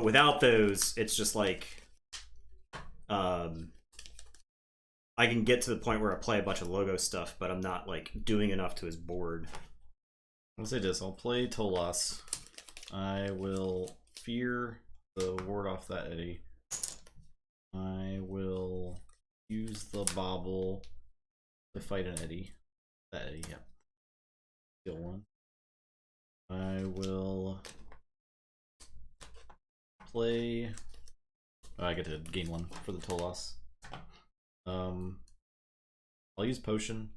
without those, it's just like I can get to the point where I play a bunch of logo stuff, but I'm not like doing enough to his board. I'll say this: I'll play Tolas. I will fear the ward off that Eddie. I will use the bobble to fight an Eddie. That Eddie, yeah. Kill one. I will play. Oh, I get to gain 1 for the Tolas. I'll use Potion.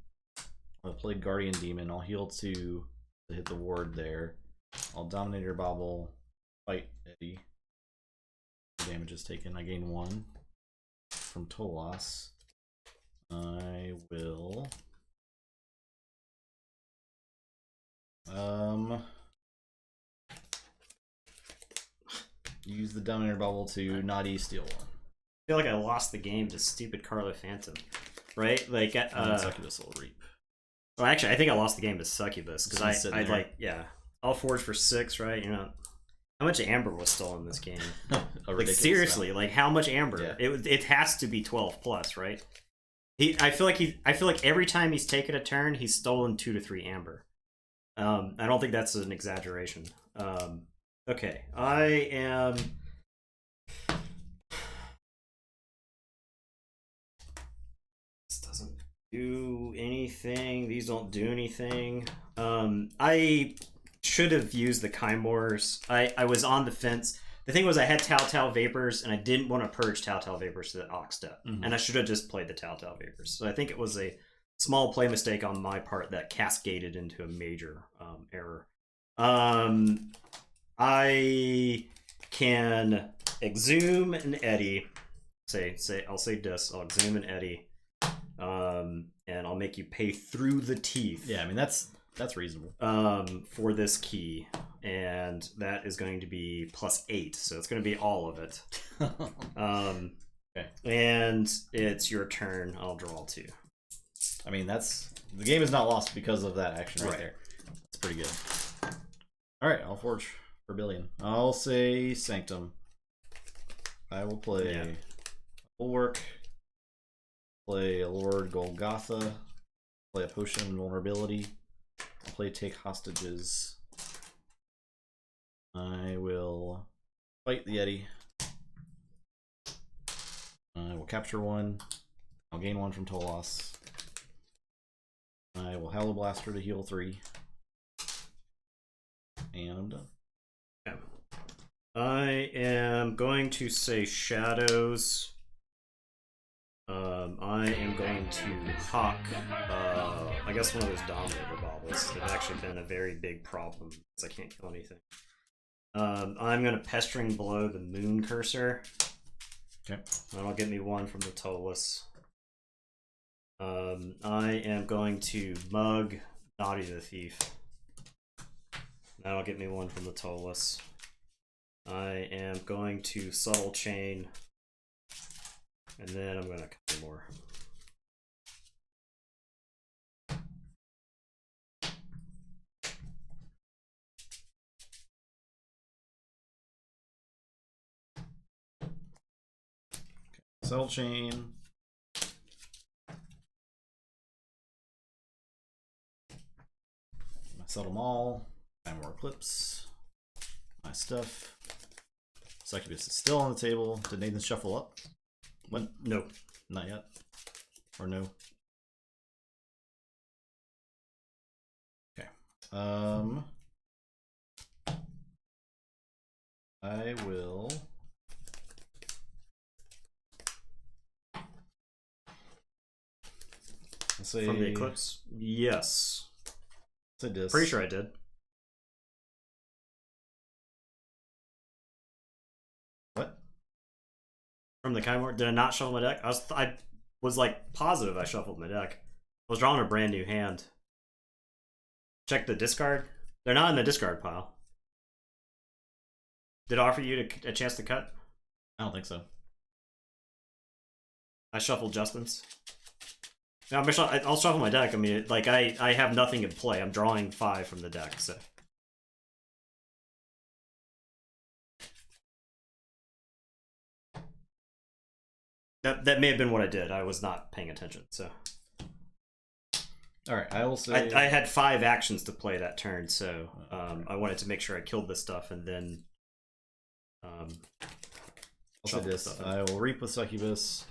I'll play Guardian Demon. I'll heal 2 to hit the ward there. I'll Dominator Bobble, fight Eddie. Damage is taken. I gain 1 from Tolas. I will use the Dominator Bubble to Naughty steal 1. I feel like I lost the game to stupid Carlo Phantom, right? Like Succubus will reap. Well, actually, I think I lost the game to Succubus because I like I'll forge for 6, right? You know, how much amber was stolen in this game? Like seriously, amount. Like how much amber? Yeah. It has to be 12 plus, right? I feel like every time he's taken a turn, he's stolen 2 to 3 amber. I don't think that's an exaggeration. Okay, I am. This doesn't do anything. These don't do anything. I should have used the Chimors. I was on the fence. The thing was, I had Telltale Vapors, and I didn't want to purge Telltale Vapors to the Oxstep. And I should have just played the Telltale Vapors. So I think it was a small play mistake on my part that cascaded into a major error. I can exhume an Eddy. I'll say this. I'll exhume an Eddy. And I'll make you pay through the teeth. Yeah, I mean that's reasonable. For this key, and that is going to be +8, so it's going to be all of it. Okay. And it's your turn. I'll draw 2. I mean the game is not lost because of that action right there. That's pretty good. All right, I'll forge for Billion. I'll say Sanctum. I will play Bulwark. Play a Lord Golgotha. Play a Potion Vulnerability. I'll play Take Hostages. I will fight the Yeti. I will capture 1. I'll gain 1 from Tolas. I will Hallow Blaster to heal 3. And I'm done. Okay. I am going to say Shadows. I am going to hawk, I guess one of those Dominator Bobbles. They've actually been a very big problem because I can't kill anything. I'm going to Pestering Blow the Moon Cursor. Okay. That'll get me 1 from the Tolas. I am going to Mug Naughty the Thief. That'll get me 1 from the Tolas. I am going to Subtle Chain. And then I'm going to cut more. Subtle Chain. Subtle Maul. 9 more Eclipse. My stuff. Succubus is still on the table. Did Nathan shuffle up? What? No. Not yet. Or no? Okay. I will... say... From the Eclipse? Yes. Say this. Pretty sure I did. What? From the Chimor? Did I not shuffle my deck? I was like positive I shuffled my deck. I was drawing a brand new hand. Check the discard. They're not in the discard pile. Did it offer you a chance to cut? I don't think so. I shuffled Justin's. No, I'll shuffle my deck. I mean, like, I have nothing in play. I'm drawing 5 from the deck, so. That may have been what I did. I was not paying attention, so. All right, I will say... I had 5 actions to play that turn, so I wanted to make sure I killed this stuff, and then... I'll say this. I will reap with Succubus,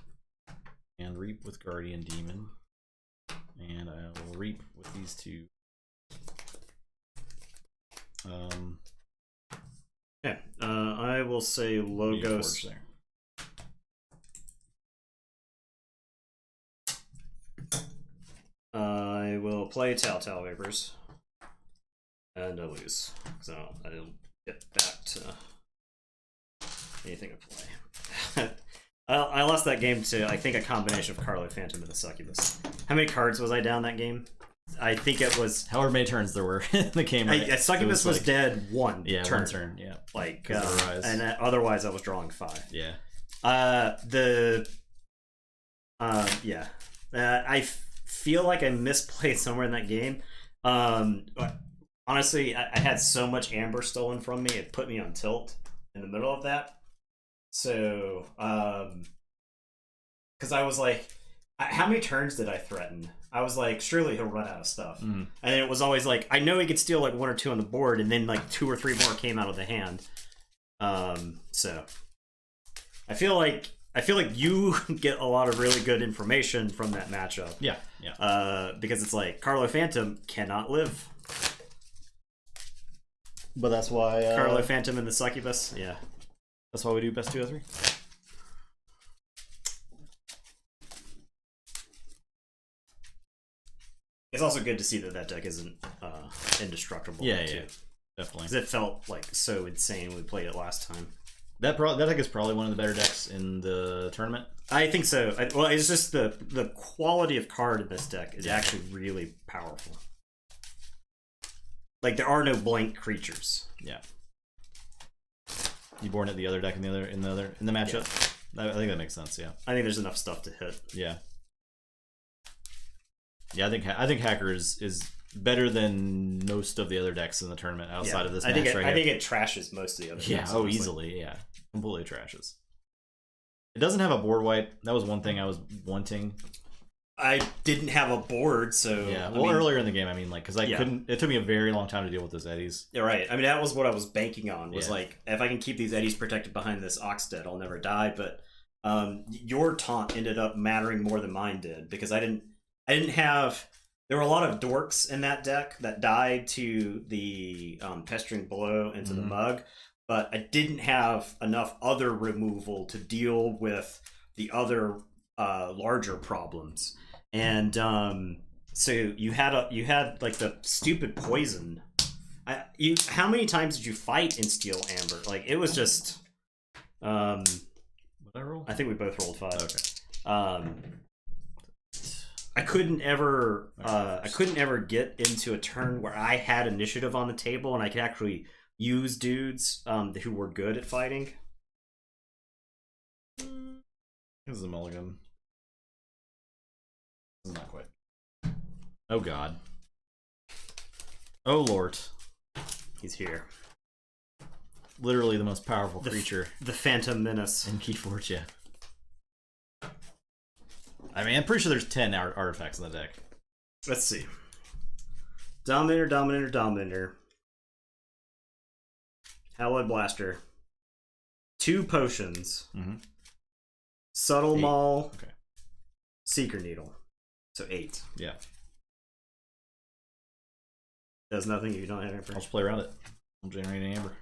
and reap with Guardian Demon, and I will reap with these 2. Yeah, I will say Logos. There. I will play Telltale Vapors, and I lose, so I don't get back to anything to play. I lost that game to, I think, a combination of Carlo Phantom and the Succubus. How many cards was I down that game? I think it was... However many turns there were in the game. Right? Succubus was like, dead one turn. One turn, yeah. Like, and otherwise I was drawing 5. Yeah. Yeah. I feel like I misplayed somewhere in that game. Honestly, I had so much amber stolen from me, it put me on tilt in the middle of that. So, because I was like, how many turns did I threaten? I was like, surely he'll run out of stuff. And then it was always like, I know he could steal like 1 or 2 on the board, and then like 2 or 3 more came out of the hand. So I feel like you get a lot of really good information from that matchup. Yeah. Because it's like Carlo Phantom cannot live. But that's why Carlo Phantom and the Succubus. Yeah. That's why we do best 2 out of 3. It's also good to see that deck isn't indestructible. Yeah, definitely. Because it felt like so insane when we played it last time. That deck is probably one of the better decks in the tournament. I think so. Well, it's just the quality of card in this deck is actually really powerful. Like, there are no blank creatures. Yeah. You born at the other deck in the matchup. Yeah. I think that makes sense. Yeah. I think there's enough stuff to hit. Yeah. Yeah, I think Hacker is better than most of the other decks in the tournament outside of this match right here. I think it trashes most of the other decks. Yeah, easily, yeah. Completely trashes. It doesn't have a board wipe. That was one thing I was wanting. I didn't have a board, so... Yeah, well, earlier in the game, I mean, like, because I couldn't... It took me a very long time to deal with those eddies. Yeah, right. I mean, that was what I was banking on, was like, if I can keep these eddies protected behind this Oxdead, I'll never die, but your taunt ended up mattering more than mine did, because I didn't have... There were a lot of dorks in that deck that died to the Pestering Blow into the mug, but I didn't have enough other removal to deal with the other larger problems. And so you had like the stupid poison. How many times did you fight in Steel Amber? Like, it was just what did I roll? I think we both rolled 5. Okay. I couldn't ever get into a turn where I had initiative on the table and I could actually use dudes who were good at fighting. This is a mulligan. This is not quite. Oh god. Oh lord. He's here. Literally the most powerful creature. The Phantom Menace. In Keyforge, yeah. I mean, I'm pretty sure there's 10 artifacts in the deck. Let's see. Dominator, Dominator, Dominator. Hallowed Blaster. 2 potions. Subtle 8. Maul. Okay. Seeker Needle. So 8. Yeah. Does nothing if you don't have amber. I'll just play around it. I'm generating amber.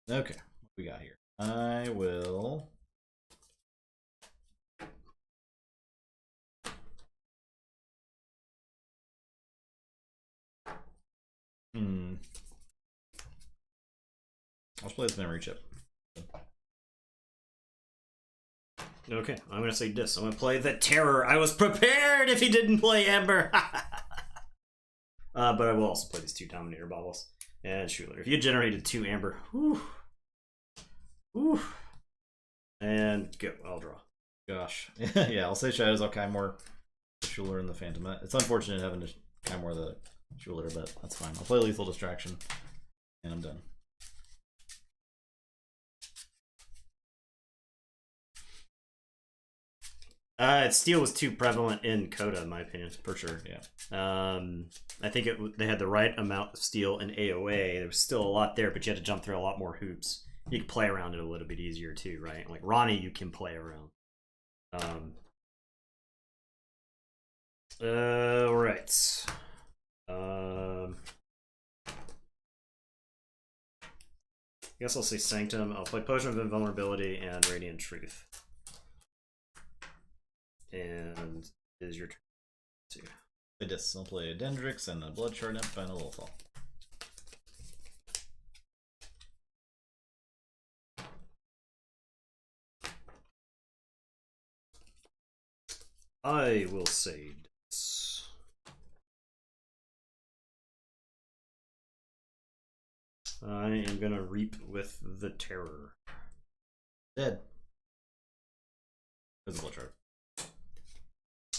Okay, what we got here? I will... I'll play this memory chip. Okay, I'm gonna say this. I'm gonna play the Terror. I was prepared if he didn't play Ember. But I will also play these 2 Dominator Baubles. And Schuler. If you generated 2 Amber, whew. Whew. And go. I'll draw. Gosh. Yeah, I'll say Shadows. I'll Kymore the Schuler and the Phantom. It's unfortunate having to Kymore the Schuler, but that's fine. I'll play Lethal Distraction, and I'm done. Steel was too prevalent in Coda, in my opinion. For sure, yeah. I think they had the right amount of steel in AOA. There was still a lot there, but you had to jump through a lot more hoops. You can play around it a little bit easier too, right? Like Ronnie, you can play around. Right. I guess I'll say Sanctum. I'll play Potion of Invulnerability and Radiant Truth. And it is your turn. I'll play a Dendrix and a Blood Shard Nymph and a Lilithal. I will say this. I am gonna reap with the Terror. Dead. There's a Blood Shard.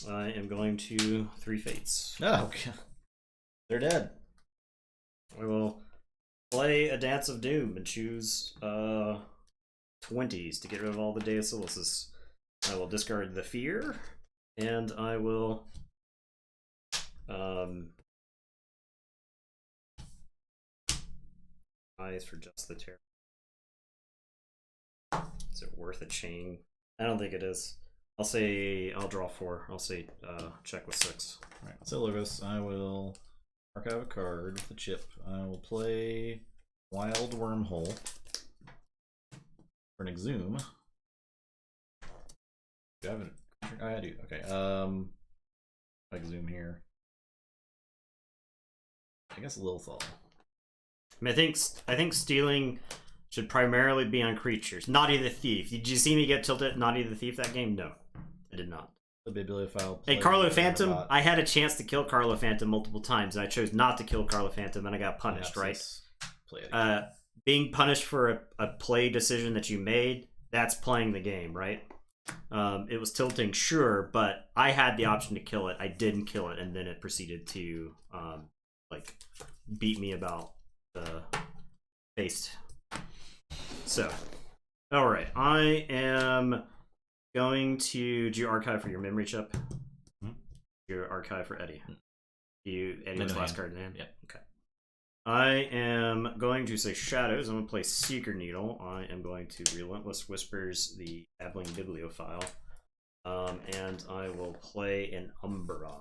I am going to 3 Fates. Oh, okay. They're dead. I will play a Dance of Doom and choose 20s to get rid of all the Deus Silicis. I will discard the Fear, and I will eyes for just the Terror. Is it worth a chain? I don't think it is. I'll draw 4. I'll say check with 6. Alright, so Logos, I will archive a card with a chip. I will play Wild Wormhole for an Exhume. Do I have it? I do. Okay. Exhume here. I guess Lilithal. I mean, I think stealing should primarily be on creatures. Naughty the Thief. Did you see me get tilted Naughty the Thief that game? No, I did not. The Bibliophile. Hey, Carlo Phantom. I had a chance to kill Carlo Phantom multiple times, and I chose not to kill Carlo Phantom, and I got punished. Right? Play it being punished for a play decision that you made, that's playing the game, right? It was tilting, sure, but I had the option to kill it. I didn't kill it, and then it proceeded to like beat me about the face. So, all right, I am going to do your archive for your memory chip. Your archive for Eddie. Eddie was last card in hand. Yeah. Okay. I am going to say Shadows. I'm going to play Seeker Needle. I am going to Relentless Whispers the Babbling Bibliophile. And I will play an Umbra.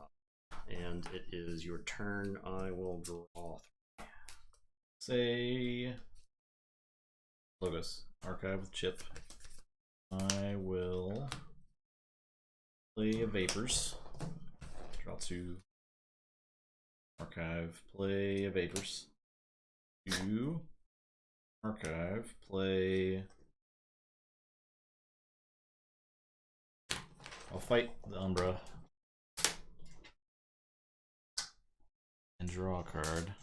And it is your turn. I will draw 3. Say Logos. Archive with chip. I will play a Vapors. Draw 2. Archive. Play a Vapors. 2. Archive. Play. I'll fight the Umbra. And draw a card.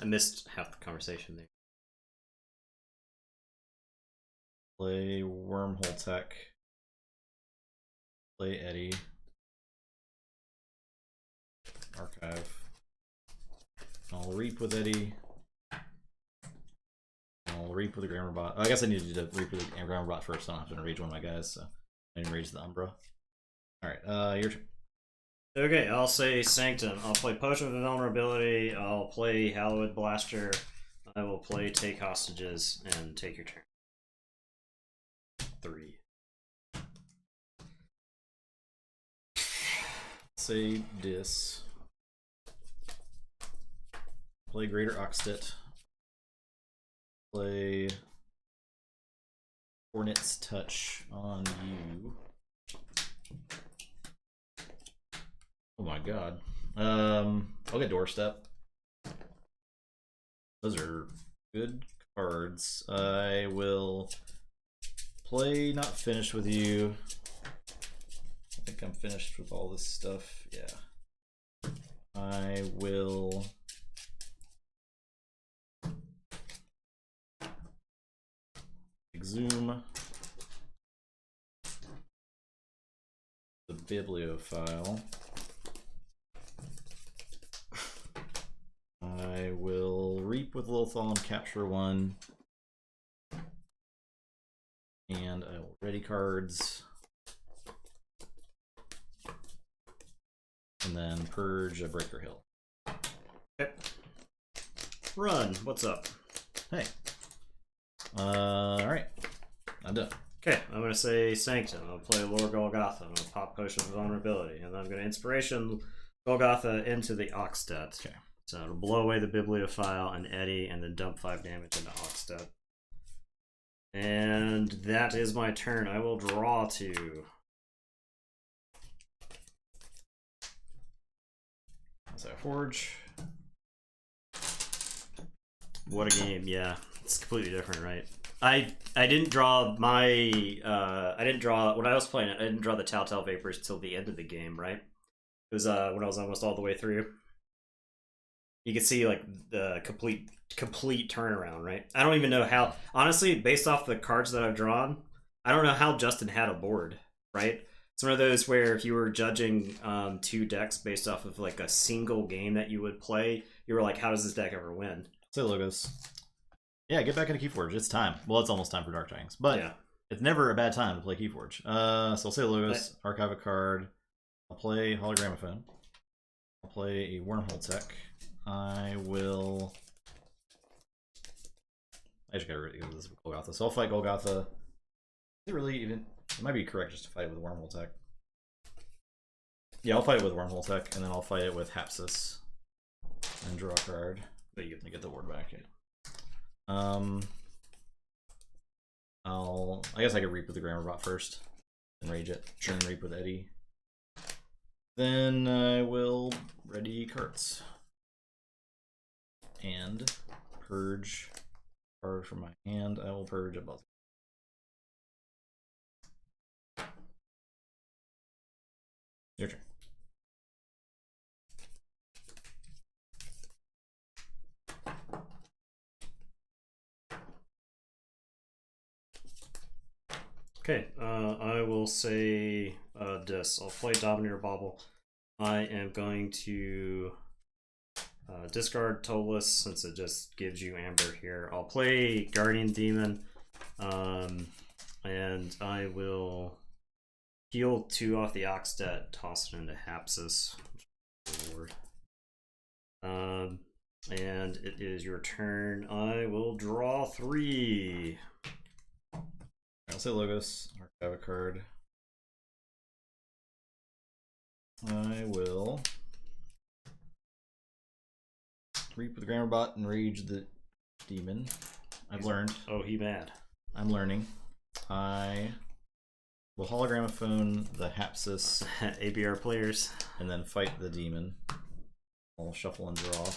I missed half the conversation there. Play Wormhole Tech. Play Eddie. Archive. I'll reap with Eddie. I'll reap with the Grammar Bot. Oh, I guess I needed to reap with the Grammar Bot first. I don't have to enrage one of my guys, so I didn't enrage the Umbra. Alright, your turn. Okay, I'll say Sanctum. I'll play Potion of Invulnerability. I'll play Hallowed Blaster. I will play Take Hostages and take your turn. 3. Say Dis. Play Greater Oxtet. Play Hornet's Touch on you. Oh my god. I'll get Doorstep. Those are good cards. I will play Not Finished with You. I think I'm finished with all this stuff. Yeah. I will exhume the bibliophile. I will Reap with Lilithal and capture 1. And I will ready cards. And then purge a Breaker Hill. Okay. Run, what's up? Hey. Alright. I'm done. Okay, I'm going to say Sanctum. I'll play Lord Golgotha. I'm going to pop Potion of Vulnerability. And then I'm going to Inspiration Golgotha into the Oxtet. Okay. So it'll blow away the Bibliophile and Eddie, and then dump 5 damage into Oxtet. And that is my turn. I will draw 2. So Forge. What a game! Yeah, it's completely different, right? I didn't draw my I didn't draw when I was playing it. I didn't draw the Telltale Vapors till the end of the game, right? It was when I was almost all the way through. You can see like the complete turnaround, right? I don't even know how. Honestly, based off the cards that I've drawn, I don't know how Justin had a board, right? It's one of those where if you were judging 2 decks based off of like a single game that you would play, you were like, how does this deck ever win? Say Logos. Yeah, get back into Keyforge. It's time. Well, it's almost time for Dark Giants, but yeah. It's never a bad time to play Keyforge. So I'll say Logos, archive a card. I'll play Hologramophone. I'll play a Wormhole Tech. I will. I just got rid of this Golgotha. So I'll fight Golgotha. Is it really even? It might be correct just to fight it with Wormhole Tech. Yeah, I'll fight it with Wormhole Tech, and then I'll fight it with Hapsis. And draw a card. But you get the ward back. Yeah. I guess I could Reap with the Grammarot first. And Rage it. Sure. And Reap with Eddie. Then I will ready cards. And purge card from my hand. I will purge a buzzer. Your turn. Okay, I will say this. I'll play Dominator Bauble. I am going to discard Tolus since it just gives you Amber here. I'll play Guardian Demon, and I will heal 2 off the Oxtet, toss it into Hapsis. And it is your turn. I will draw 3. I'll say Logos, archive a card. I will Reap with the Grammarot and Rage the Demon. I've learned. Oh, he mad. I'm learning. I will Hologramophone the Hapsis. ABR players. And then fight the Demon. I'll shuffle and draw.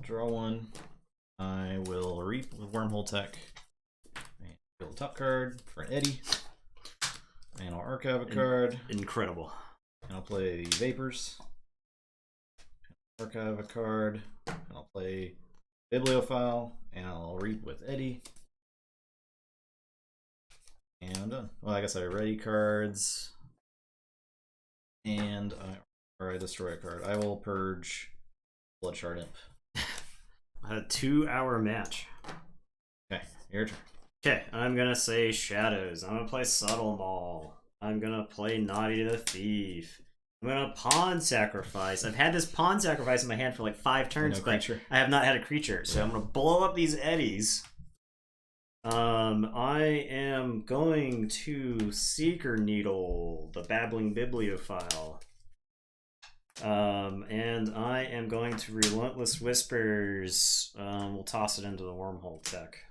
Draw 1. I will Reap with Wormhole Tech. And build a top card for an Eddie. And I'll archive a card. Incredible. And I'll play the Vapors. Archive a card. And I'll play Bibliophile. And I'll Reap with Eddie. And I'm done. Well, I guess I ready cards. And I destroy a card. I will purge Bloodshard Imp. A 2-hour match. Okay, your turn. Okay, I'm gonna say Shadows. I'm gonna play Subtle Maul. I'm gonna play Naughty the Thief. I'm gonna Pawn Sacrifice. I've had this Pawn Sacrifice in my hand for like 5 turns, but I have not had a creature. So I'm gonna blow up these Eddies. I am going to Seeker Needle, the Babbling Bibliophile. And I am going to Relentless Whispers. We'll toss it into the wormhole deck.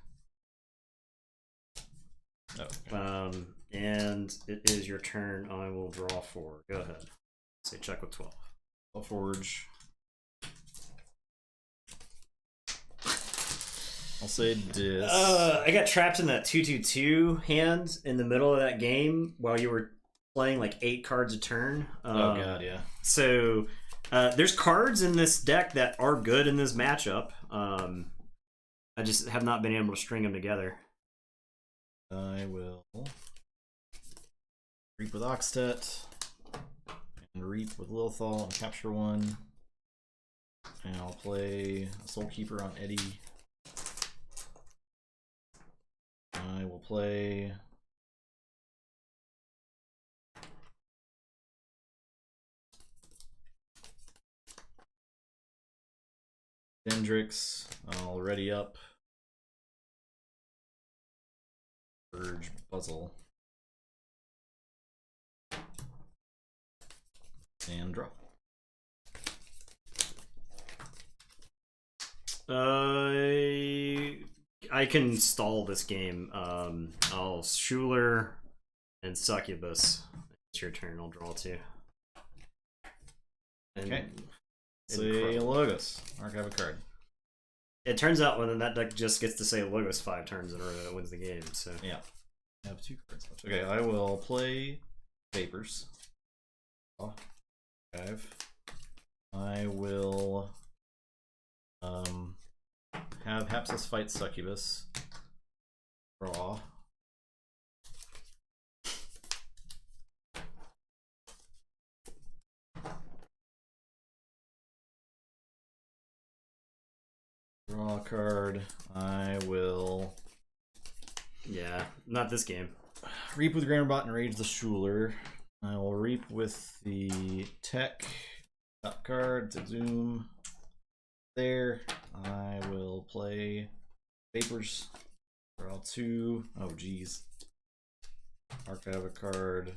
Okay. And it is your turn. I will draw 4. Go ahead. Say check with 12. I'll forge. I'll say dis. I got trapped in that 2/2/2 hand in the middle of that game while you were playing like 8 cards a turn. Oh god, yeah. So there's cards in this deck that are good in this matchup. I just have not been able to string them together. I will Reap with Oxtet and Reap with Lilithal and capture 1. And I'll play Soulkeeper on Eddie. I will play Dendrix. I'll ready up. Urge Puzzle. And draw. I can stall this game. I'll Schuler and Succubus. It's your turn. I'll draw 2. Okay. Say Logos. Archive a card. It turns out when that deck just gets to say Logos 5 turns in a row, that wins the game. So yeah, I have 2 cards left. Okay, I will play Vapors. Archive. I will have Hapsis fight Succubus. Draw. Draw a card. I will. Yeah, not this game. Reap with Grammerbot and Rage the Schuler. I will reap with the Tech. Top card to zoom. There. I will play Vapors. Draw 2. Oh, geez. Archive a card.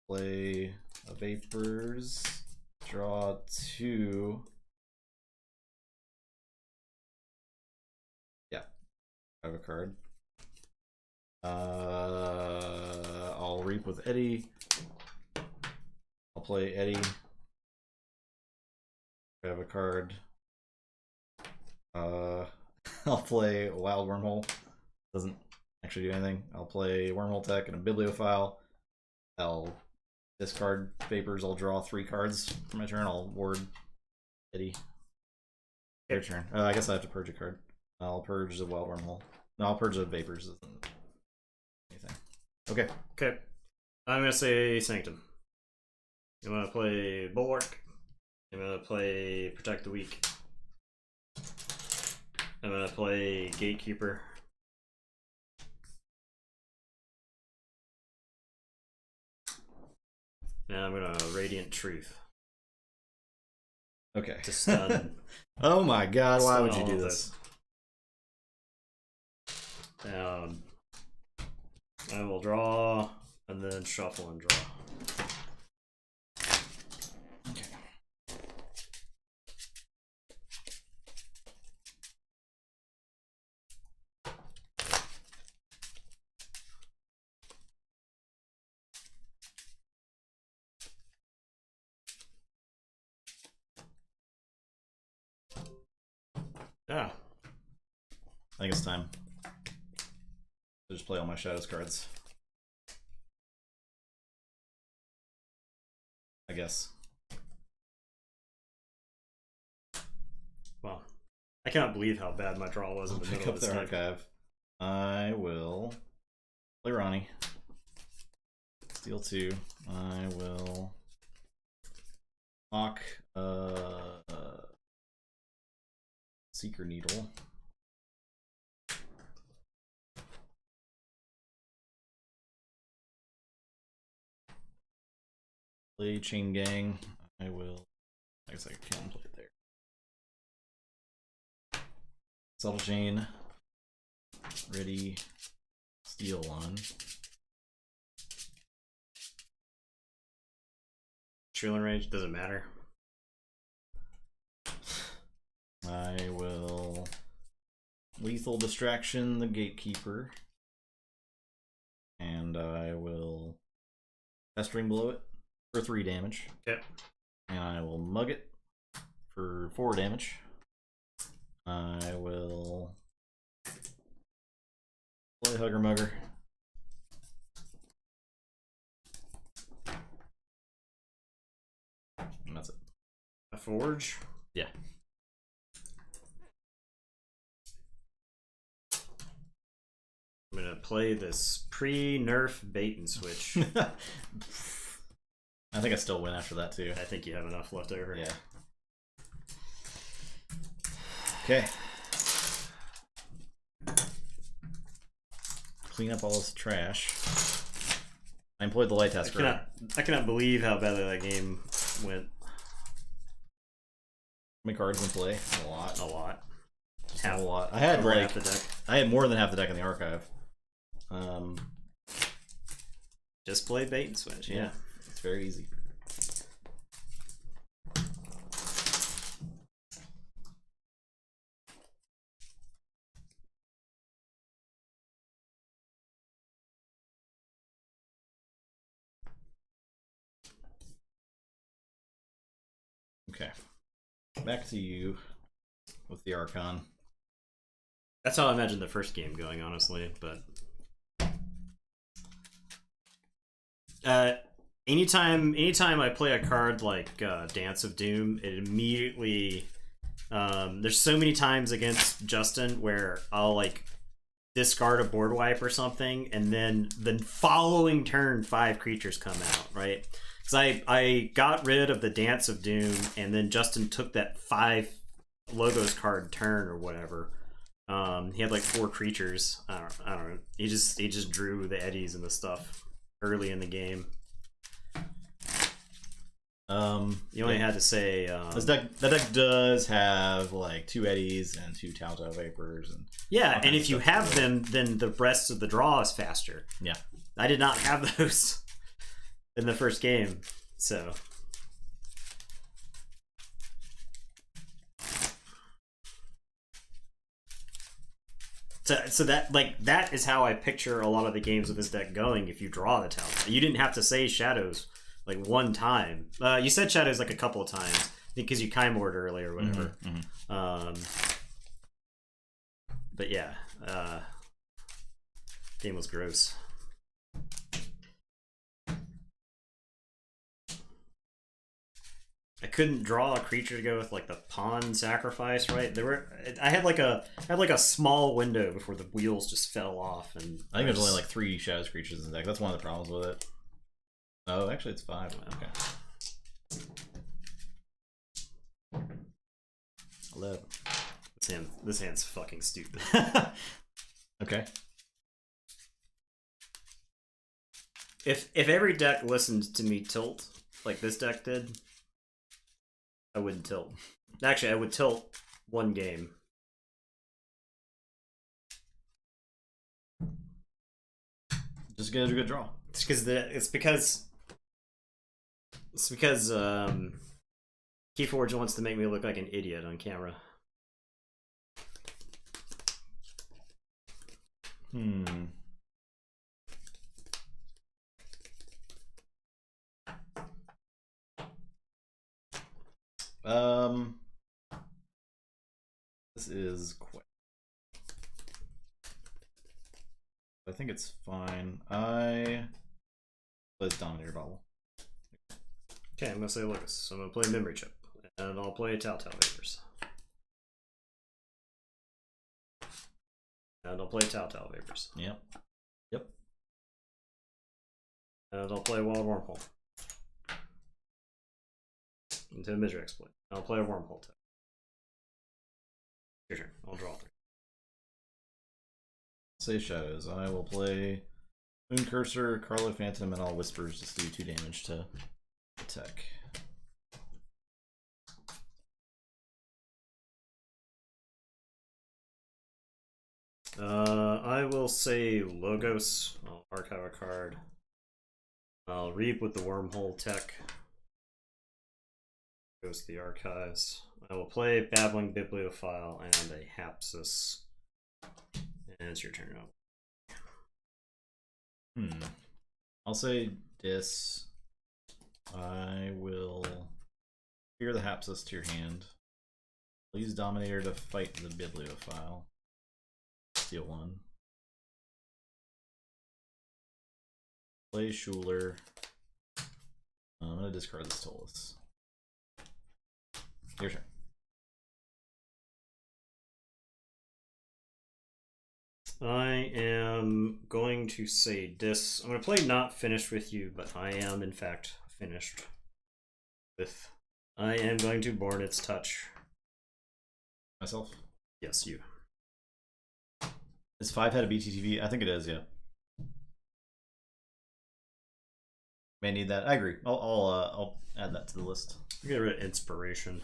Play a Vapors. Draw 2. Yeah. I have a card. I'll reap with Eddie. I'll play Eddie. I have a card. I'll play Wild Wormhole. Doesn't actually do anything. I'll play Wormhole Tech and a Bibliophile. I'll discard Vapors. I'll draw 3 cards for my turn. I'll ward Eddie. Your turn. I guess I have to purge a card. I'll purge the Wild Wormhole. No, I'll purge the Vapors. Doesn't anything. Okay. Okay. I'm gonna say Sanctum. I'm gonna play Bulwark. I'm gonna play Protect the Weak. I'm gonna play Gatekeeper. And I'm gonna Radiant Truth. Okay. To stun. Oh my god, why would you do this? I will draw and then shuffle and draw. Okay. Yeah. I think it's time. I'll just play all my Shadows cards. I guess. Wow. I cannot believe how bad my draw was in the Pick middle up of this the game. archive. I will play Ronnie. Steal 2. I will hawk Seeker Needle. Play Chain Gang. I will. I guess I can play it there. Subtle Chain. Ready. Steal 1. Trillion Rage doesn't matter. I will lethal distraction the gatekeeper. And I will pestering blow it for 3 damage. Yep. And I will mug it for 4 damage. I will play Hugger Mugger. And that's it. A Forge? Yeah. I'm gonna play this pre-nerf bait and switch. I think I still win after that too. I think you have enough left over. Yeah. Okay. Clean up all this trash. I employed the light tasker. I cannot believe how badly that game went. How many cards in play? A lot. A lot. A lot. I had like half the deck. I had more than half the deck in the archive. Just play bait and switch. Yeah. It's very easy. Okay. Back to you with the Archon. That's how I imagined the first game going, honestly, but anytime I play a card like Dance of Doom, it immediately there's so many times against Justin where I'll like discard a board wipe or something, and then the following turn 5 creatures come out, right? Because I got rid of the Dance of Doom, and then Justin took that 5 logos card turn or whatever. He had like 4 creatures. I don't know. He just drew the eddies and the stuff early in the game. You only had to say the deck does have like 2 eddies and 2 Telltale Vapors, and yeah, and if you have them, then the rest of the draw is faster. Yeah, I did not have those in the first game, so. So that is how I picture a lot of the games with this deck going. If you draw the Telltale, you didn't have to say Shadows like one time. You said Shadows like a couple of times because you Kymord early or whatever. But yeah, game was gross. I couldn't draw a creature to go with like the pawn sacrifice, right? I had like a small window before the wheels just fell off, and I think there's only like 3 Shadows creatures in the deck. That's one of the problems with it. Oh, actually, it's 5. Okay. 11. This hand's fucking stupid. Okay. If every deck listened to me tilt like this deck did, I wouldn't tilt. Actually, I would tilt one game. Just get a good draw. It's because Keyforge wants to make me look like an idiot on camera. This is quick. I think it's fine. Let's Dominator Bubble. Okay, I'm gonna say Lucas. So I'm gonna play Memory Chip, and I'll play Telltale Vapors. And I'll play Telltale Vapors. Yep. And I'll play Wild Wormhole. Into a Midra Exploit. I'll play a Wormhole tech. Your turn. I'll draw 3. Say Shadows. I will play Moon Cursor, Carlo Phantom, and all Whispers just do 2 damage to attack. I will say Logos. I'll archive a card. I'll Reap with the Wormhole tech. Goes to the archives. I will play Babbling Bibliophile and a Hapsis. And it's your turn now. I'll say dis. I will clear the Hapsis to your hand. Please Dominator to fight the Bibliophile. Steal 1. Play Schuler. I'm gonna discard this Tolus. Your turn. I am going to say dis. I'm going to play not finished with you, but I am in fact finished with. I am going to Born Its Touch. Myself? Yes, you. Is 5 head a BTTV? I think it is, yeah. May need that. I agree. I'll add that to the list. Get rid of Inspiration.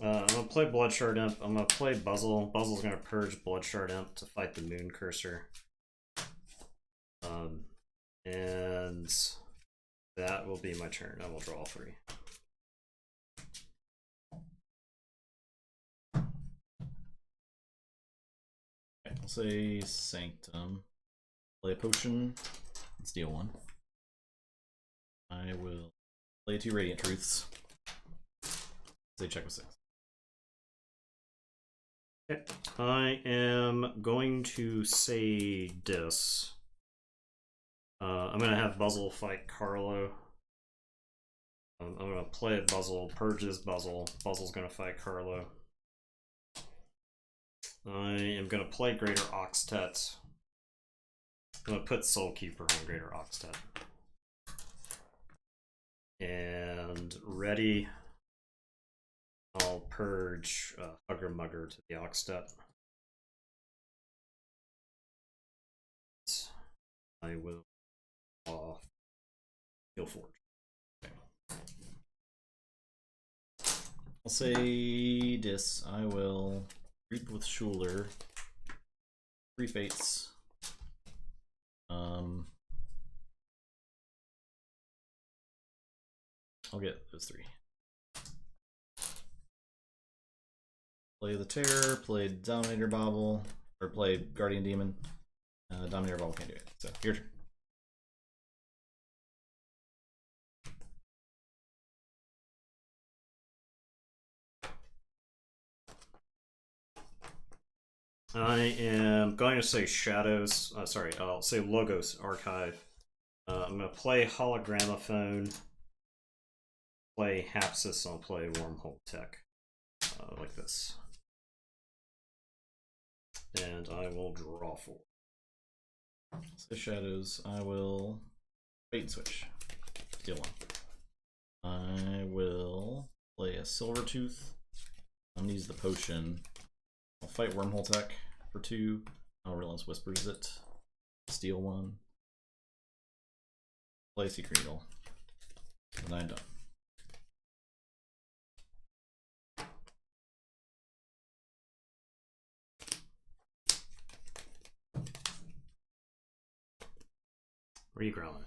I'm going to play Bloodshard Imp. I'm going to play Buzzle. Buzzle's going to purge Bloodshard Imp to fight the Moon Cursor. And that will be my turn. I will draw 3. Okay, I'll say Sanctum. Play a Potion. And steal 1. I will play 2 Radiant Truths. Say check with 6. Okay. I am going to say dis. I'm going to have Buzzle fight Carlo. I'm going to play Buzzle, purge this Buzzle. Buzzle's going to fight Carlo. I am going to play Greater Oxtet. I'm going to put Soul Keeper on Greater Oxtet. And ready. I'll purge Hugger Mugger to the Oxtet. I will Keyforge. Okay. I'll say dis. I will Reap with Schuler. 3 Fates. I'll get those 3. Play the Terror, play Dominator Bobble, or play Guardian Demon. Dominator Bobble can't do it, so your turn. I am going to say Shadows. Sorry, I'll say Logos Archive. I'm going to play Hologramophone, play Hapsis, I'll play Wormhole Tech. Like this. And I will draw 4. So Shadows, I will bait and switch. Steal 1. I will play a Silvertooth. I'm gonna use the potion. I'll fight Wormhole Tech for 2. I'll Relentless Whispers it. Steal 1. Play Secret Needle. And I'm done. Where are you growling?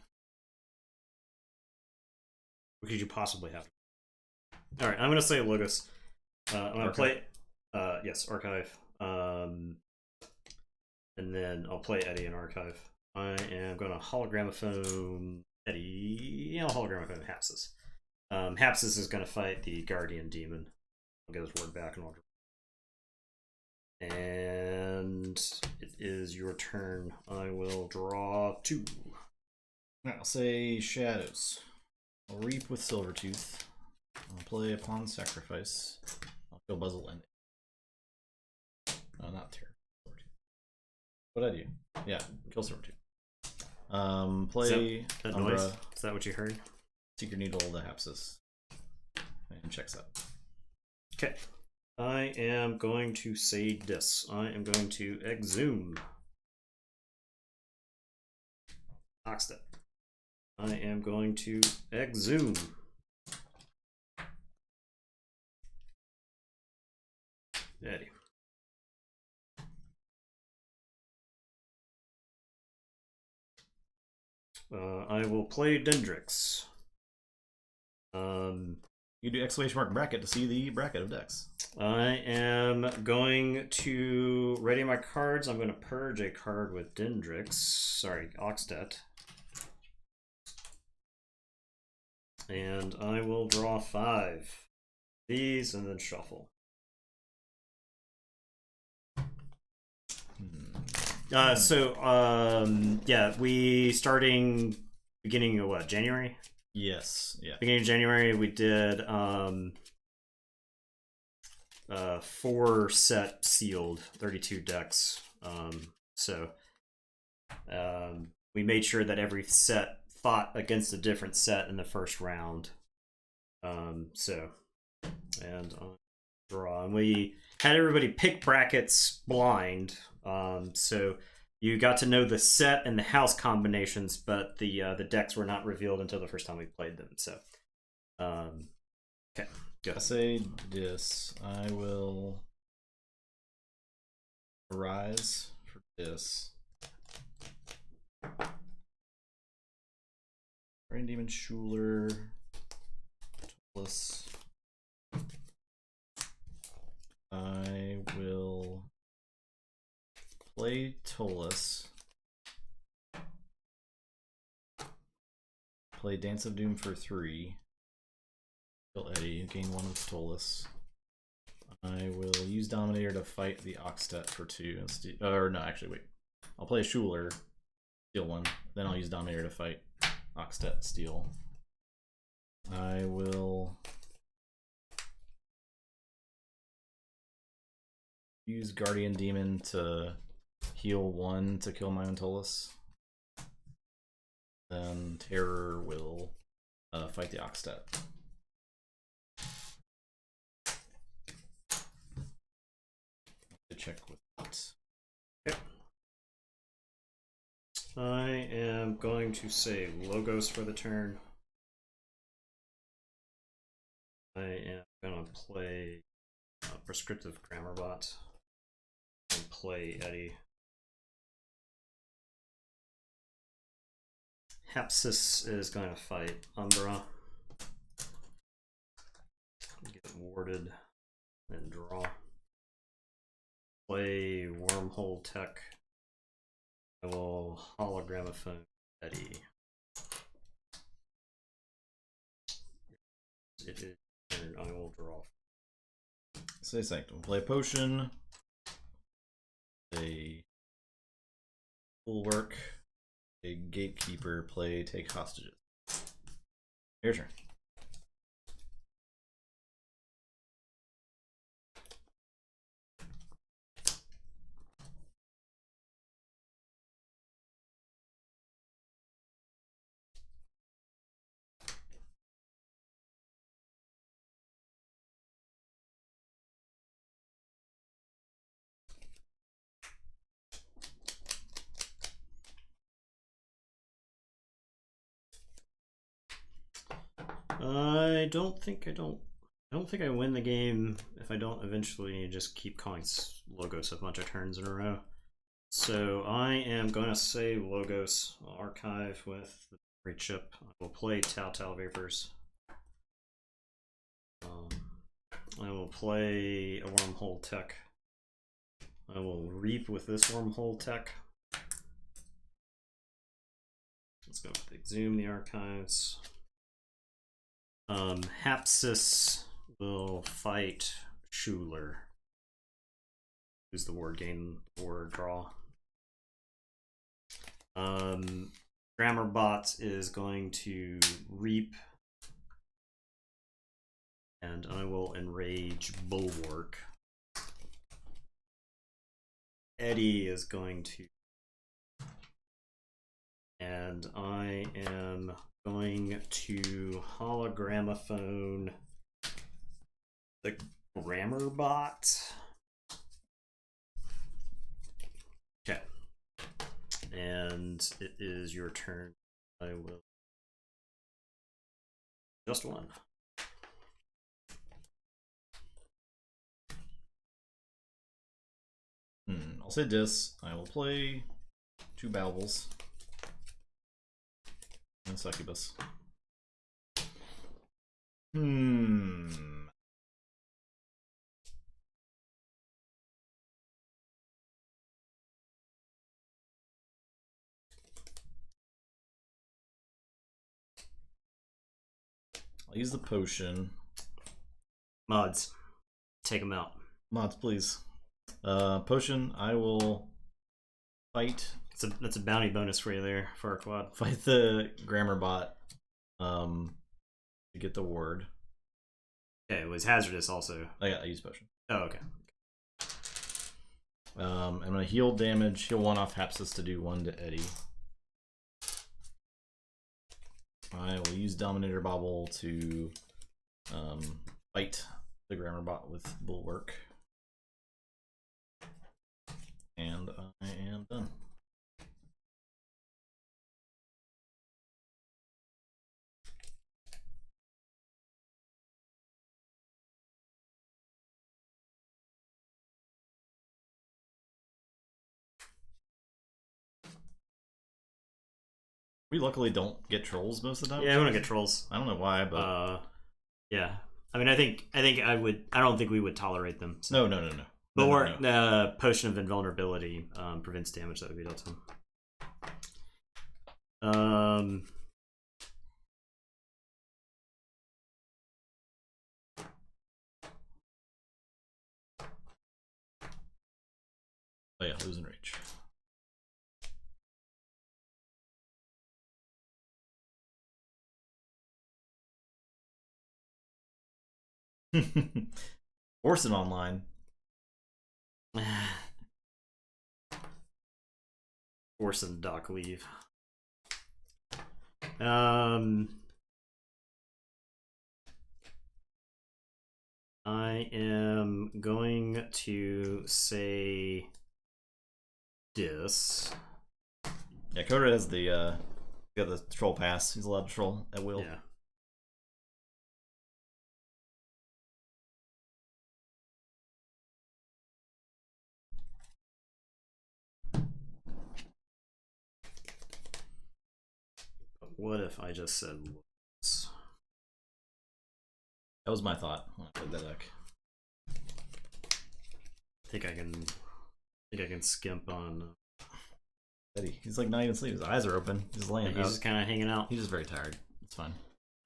What could you possibly have? Alright, I'm gonna say Logos. I'm gonna play yes, Archive. And then I'll play Eddie in Archive. I am gonna Hologramophone Eddie. I'll Hologramophone Hapsis. Hapsis is gonna fight the Guardian Demon. I'll get his word back and I'll draw. And it is your turn. I will draw 2. I'll say Shadows. I'll Reap with Silvertooth. I'll play Upon Sacrifice. I'll kill Buzzle and not Terror. What'd I do? Yeah, kill Silvertooth. Play that Umbra. noise? Is that what you heard? Secret Needle, the Hapsis. And checks up. Okay. I am going to say this. I am going to exhume Oxtet. I am going to exhume Eddie. I will play Dendrix. You do exclamation mark bracket to see the bracket of decks. I am going to ready my cards. I'm going to purge a card with Dendrix. Sorry, Oxtet. And I will draw 5. These and then shuffle. Yeah, we starting beginning of what, January? Yes, yeah. Beginning of January, we did 4 set sealed, 32 decks. We made sure that every set fought against a different set in the first round. And draw, and we had everybody pick brackets blind. So you got to know the set and the house combinations, but the decks were not revealed until the first time we played them. So, okay, go. I say this. I will Arise for this. Rain Demon Schuler. Plus. I will play Tolus. Play Dance of Doom for 3. Kill Eddie, you gain 1 with Tolus. I will use Dominator to fight the Oxtet for 2. Or no, actually, wait. I'll play Schuler, steal 1. Then I'll use Dominator to fight Oxtet, steal. I will use Guardian Demon to heal 1 to kill my own Tolus. Then Terror will fight the Oxtet. To check with that. Okay. I am going to say Logos for the turn. I am going to play Prescriptive Grammar Bot and play Eddie. Hapsis is going to fight Umbra. Get warded and draw. Play Wormhole Tech. I will Hologramophone Eddie. It is turn. I will draw. Say Sanctum. Play Potion. A Bulwark. A Gatekeeper. Play Take Hostages. Your turn. I don't think I win the game if I don't eventually just keep calling Logos a bunch of turns in a row. So I am going to say Logos. I'll archive with the free chip. I will play Tau Vapors. I will play a Wormhole Tech. I will Reap with this Wormhole Tech. Let's go with Exhume the archives. Hapsis will fight Schuler. Use the word gain word draw. Grammar Bot is going to Reap. And I will Enrage Bulwark. Eddie is going to. And I am going to Hologramophone the Grammar Bot. Okay. And it is your turn. I will. Just 1. I'll say Dis. I will play 2 Babbles. And Succubus. I'll use the potion. Mods. Take them out. Mods, please. Potion, I will fight. That's a bounty bonus for you there for our quad. Fight the grammar bot to get the ward. Okay, it was hazardous also. I use potion. Oh, okay. I'm gonna heal damage, heal 1 off Hapsis to do 1 to Eddie. I will use Dominator Bobble to fight the grammar bot with Bulwark. And I am done. We luckily don't get trolls most of the time. Yeah, we don't get trolls. I don't know why, but yeah. I mean, I think I don't think we would tolerate them. So. No. But the potion of invulnerability prevents damage that would be dealt to him. Oh yeah, losing reach. Orson online. Orson dock leave. I am going to say this. Yeah, Coda has the got the troll pass. He's allowed to troll at will. Yeah. What if I just said looks? That was my thought when I played that deck. I think I can skimp on Eddie. He's like not even sleeping. His eyes are open. He's laying. He's just kind of hanging out. He's just very tired. It's fine.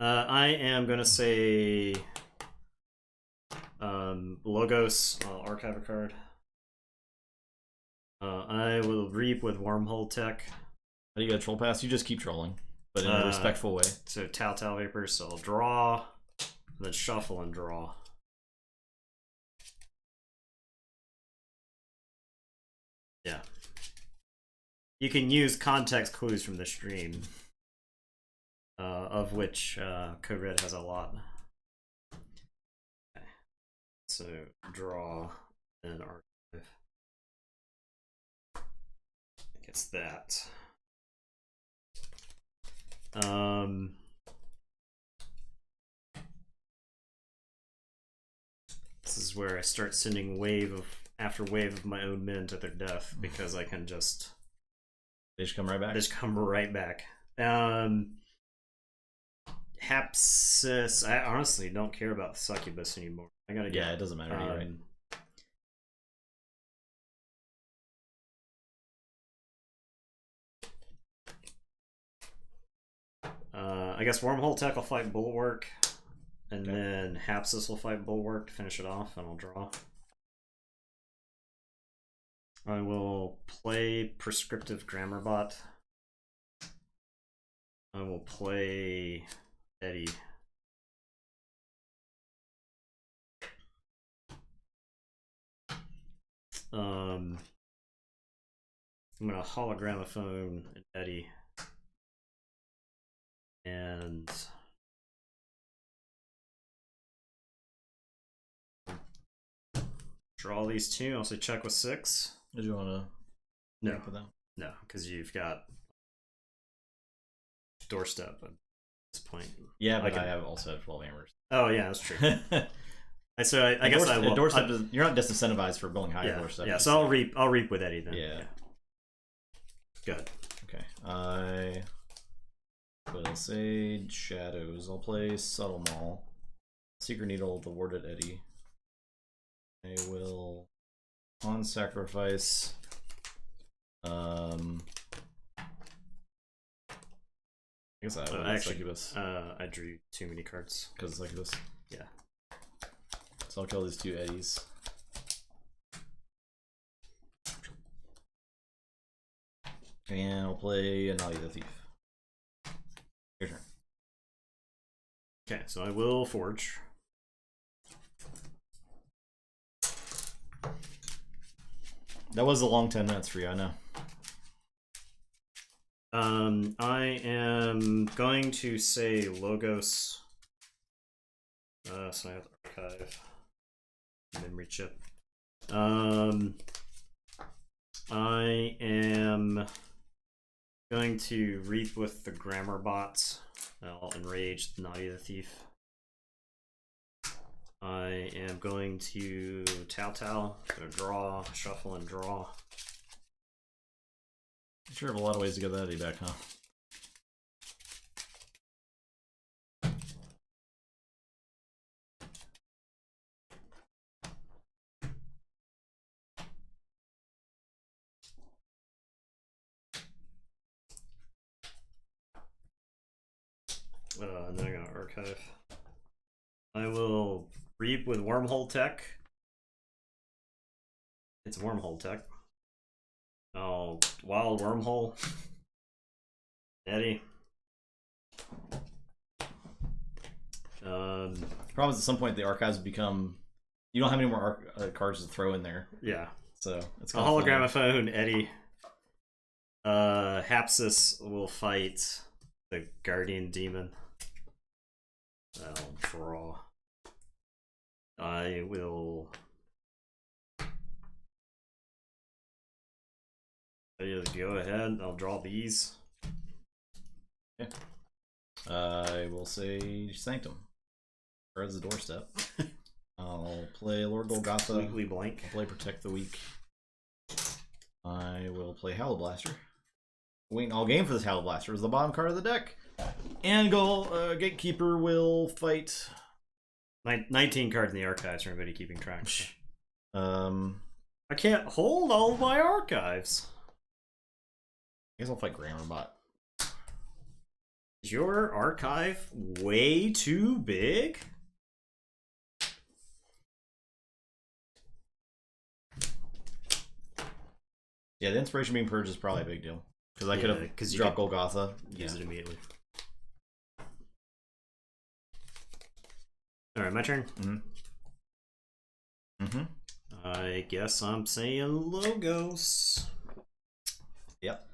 I am gonna say Logos. I'll archive a card. I will reap with Wormhole Tech. How do you get a troll pass? You just keep trolling, but in a respectful way. So Tau Vapor, so I'll draw, then shuffle and draw. Yeah. You can use context clues from the stream, of which Code Red has a lot. Okay. So draw, then archive. I think it's that. This is where I start sending wave after wave of my own men to their death because I can just they just come right back. They just come right back. Hapsis. I honestly don't care about the Succubus anymore. I gotta get. Yeah, it doesn't matter to you, right? I guess Wormhole Tech will fight Bulwark, and then Hapsis will fight Bulwark to finish it off, and I'll draw. I will play Prescriptive Grammar Bot. I will play Eddie. I'm gonna Hologramophone Eddie. And draw these two. Also check with 6. Did you want to? No, no, because you've got doorstep at this point. Yeah, but I have also had 12 hammers. Oh yeah, that's true. So I guess I will. Doorstep you're not disincentivized for going higher doorstep. Yeah, so I'll reap with Eddie then. Yeah. Good. Okay. I Will Sage, Shadows. I'll play Subtle Maul. Secret Needle, the Warded Eddy. I will on sacrifice. I guess I succubus. I drew too many cards because it's succubus. Yeah. So I'll kill these 2 eddies. And I'll play Naughty the Thief. Your turn. Okay, so I will forge. That was a long 10 minutes for you, I know. I am going to say Logos. So I have to archive memory chip. I am going to reap with the grammar bots. I'll enrage Naughty the Thief. I am going to Tao, so draw, shuffle, and draw. You sure have a lot of ways to get that Eddie back, huh? And then I'm gonna archive. I will reap with Wormhole Tech. It's Wormhole Tech. Oh, Wild Wormhole. Eddie. Problem is, at some point the archives become. You don't have any more cards to throw in there. Yeah. So it's a hologramophone, Eddie. Hapsis will fight the Guardian Demon. I'll draw. I will. Go ahead. I'll draw these. Yeah. I will say Sanctum. Or as the doorstep. I'll play Lord Golgotha. Weekly blank. I'll play Protect the Weak. I will play Howl Blaster. Waiting all game for this Howl Blaster. Is the bottom card of the deck. And Gatekeeper will fight. 19 cards in the archives for anybody keeping track. I can't hold all of my archives. I guess I'll fight Grammarμπot. Is your archive way too big? Yeah, the inspiration being purged is probably a big deal. Because I could have dropped Golgotha. Use it immediately. Alright, my turn. I guess I'm saying Logos. Yep.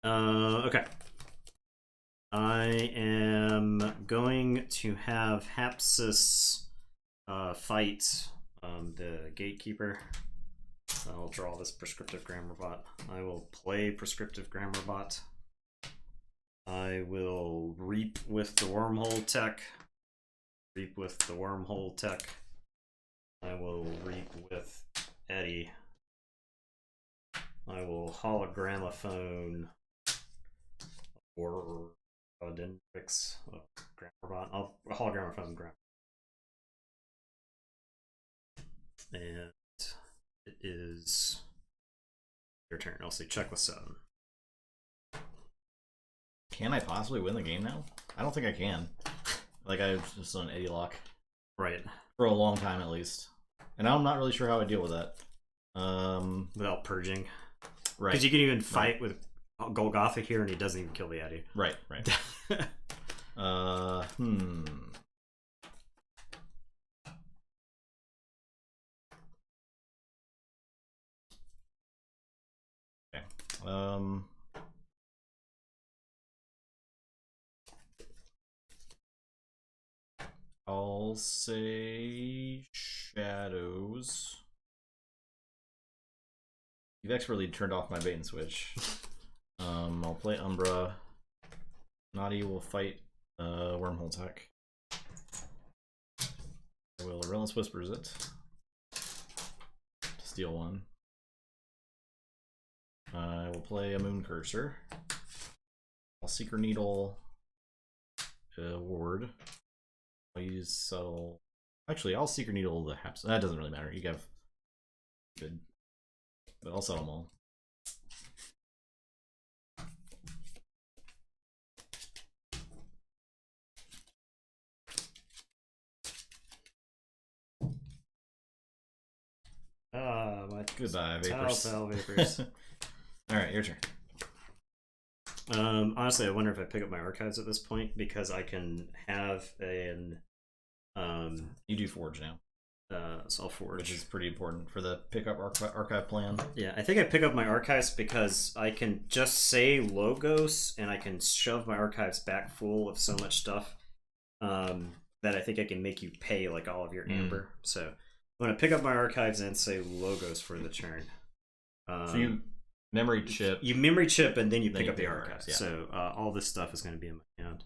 Okay. I am going to have Hapsis fight the Gatekeeper. I'll draw this Prescriptive Grammarμπot. I will play Prescriptive Grammarμπot. I will reap with the Wormhole Tech. Reap with the Wormhole Tech. I will reap with Eddie. I will hologramophone or Dendrix Grammarμπot. I'll hologramophone Grammar. And it is your turn. I'll say check with 7. Can I possibly win the game now? I don't think I can. Like, I've just done Eddie Lock. Right. For a long time, at least. And I'm not really sure how I deal with that. Without purging. Right. Because you can even fight with Golgotha here and he doesn't even kill the Eddie. Right, right. Okay. I'll say Shadows. You've expertly turned off my bait and switch. I'll play Umbra. Naughty will fight Wormhole Tech. I will Relentless Whispers it. To steal 1. I will play a Moon Cursor. I'll Secret Needle ward. I'll use subtle. Actually, I'll Secret Needle the Haps. That doesn't really matter. You have good, but I'll settle them all. My goodbye, Vapors. Vapors. All right, your turn. Honestly, I wonder if I pick up my archives at this point because I can have an. You do Forge now. So I'll Forge, which is pretty important for the pickup archive plan. Yeah, I think I pick up my archives because I can just say logos and I can shove my archives back full of so much stuff that I think I can make you pay like all of your amber. So I'm gonna pick up my archives and say logos for the turn. So you memory chip. You memory chip and then you pick up the archives. archives. Yeah. So all this stuff is going to be in my hand.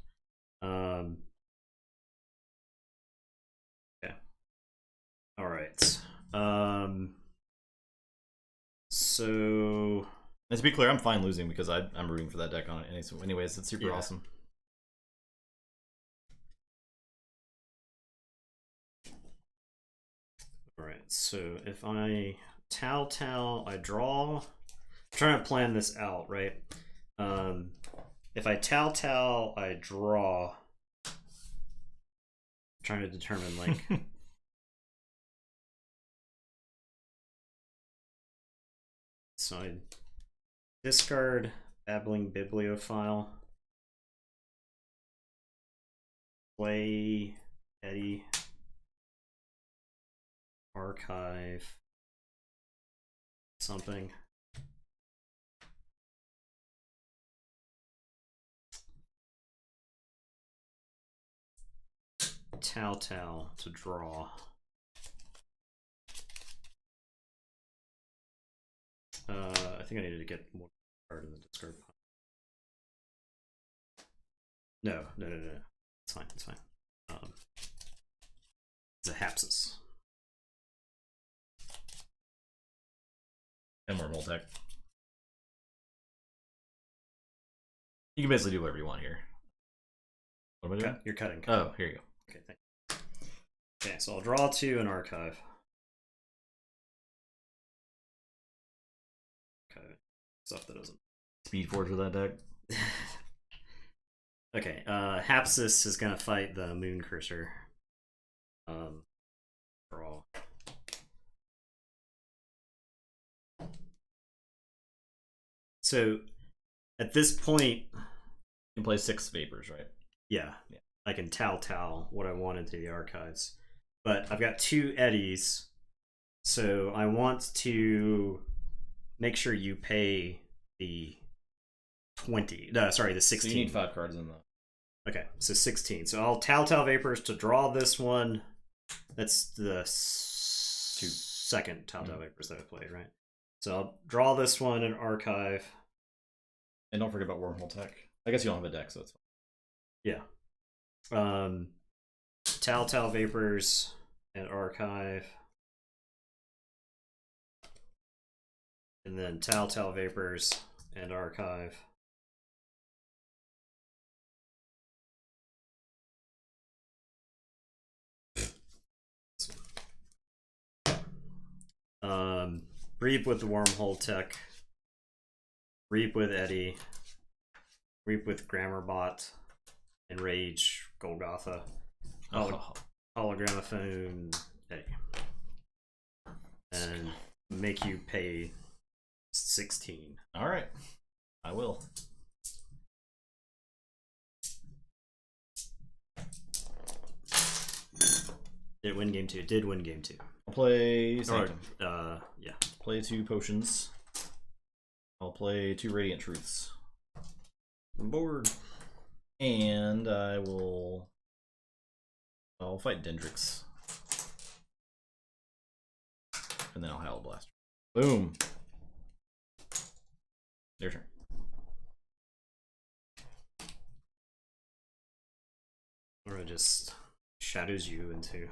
Okay. All right. So. And to be clear, I'm fine losing because I'm rooting for that deck on it. Anyways, it's super awesome. All right. So if I Tau, I draw. I'm trying to plan this out, right? If I Tau, I draw. I'm trying to determine like. So I discard Babbling Bibliophile. Play Eddie. Archive. Something. Tau to draw. I think I needed to get more card in the discard pile. No. It's fine. It's fine. It's a Hapsis. And wormhole tech. You can basically do whatever you want here. What am I doing? You're cutting. Oh, here you go. Okay, thank you. Okay, so I'll draw 2 and archive. Okay, stuff that doesn't. Speed Forge with that deck. Okay, Hapsis is gonna fight the Moon Cursor. Draw. So, at this point, you can play 6 Vapors, right? Yeah. I can Tau what I want into the archives. But I've got 2 Eddies, so I want to make sure you pay the 20. No, sorry, the 16. So you need 5 cards in the. Okay, so 16. So I'll Tau Vapors to draw this one. That's the second Tau Vapors that I played, right? So I'll draw this one and archive. And don't forget about Wormhole Tech. I guess you don't have a deck, so it's fine. Yeah. Tau Vapors and archive. And then Tau Vapors and archive. Reap with the Wormhole Tech. Reap with Eddie. Reap with GrammarBot. Enrage Golgotha. Hologramophone Eddie. And make you pay 16. Alright. I will. Did win game 2. Did win game 2. I'll play Sanctum. Yeah. Play 2 potions. I'll play 2 Radiant Truths. I'm bored. And I'll fight Dendrix. And then I'll Howl Blast. Boom. Your turn. Or it just shadows you into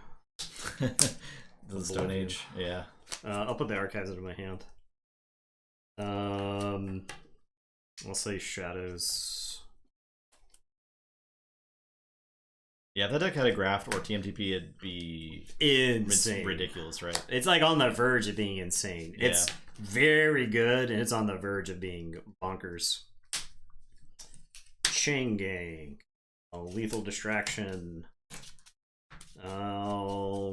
the Stone Age. Yeah. I'll put the archives into my hand. I'll say shadows. Yeah, if that deck had a graft or TMTP, it'd be insane, ridiculous, right? It's like on the verge of being insane. Yeah. It's very good, and it's on the verge of being bonkers. Chain Gang, Lethal Distraction, Ronnie,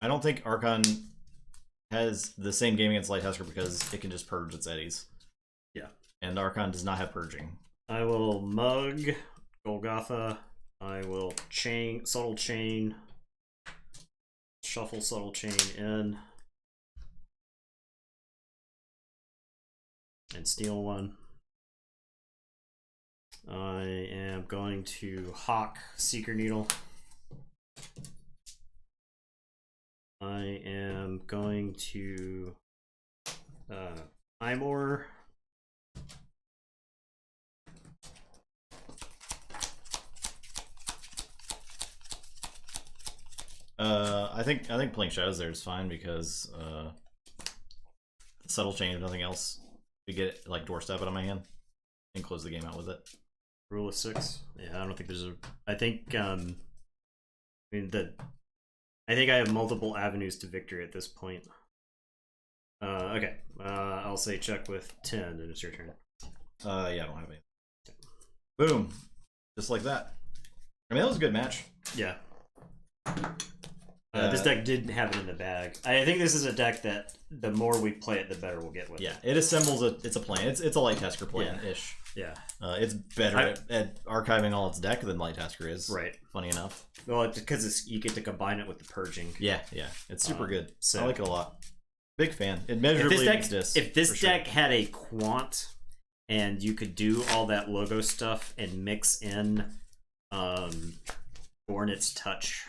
I don't think Archon has the same game against Light Husker because it can just purge its eddies. Yeah. And Archon does not have purging. I will mug Golgotha. I will chain, subtle chain, shuffle subtle chain in, and steal one. I am going to Hawk Seeker Needle. I am going to Imor. I think playing Shadows there is fine because subtle chain, if nothing else, we get like doorstep out of my hand and close the game out with it. Rule of 6. Yeah, I don't think there's a. I think I think I have multiple avenues to victory at this point. Okay. I'll say check with 10, and it's your turn. Yeah, I don't have any. Boom. Just like that. I mean, that was a good match. Yeah. This deck didn't have it in the bag. I think this is a deck that the more we play it, the better we'll get with it. Yeah, it assembles it's a plan. It's a Light Tasker plan-ish. Yeah. It's better at archiving all its deck than Light Tasker is. Right. Funny enough. Well, it's because you get to combine it with the purging. Yeah. It's super good. So I like it a lot. Big fan. It measurably exists. If this deck had a quant and you could do all that logo stuff and mix in Hornet's Touch.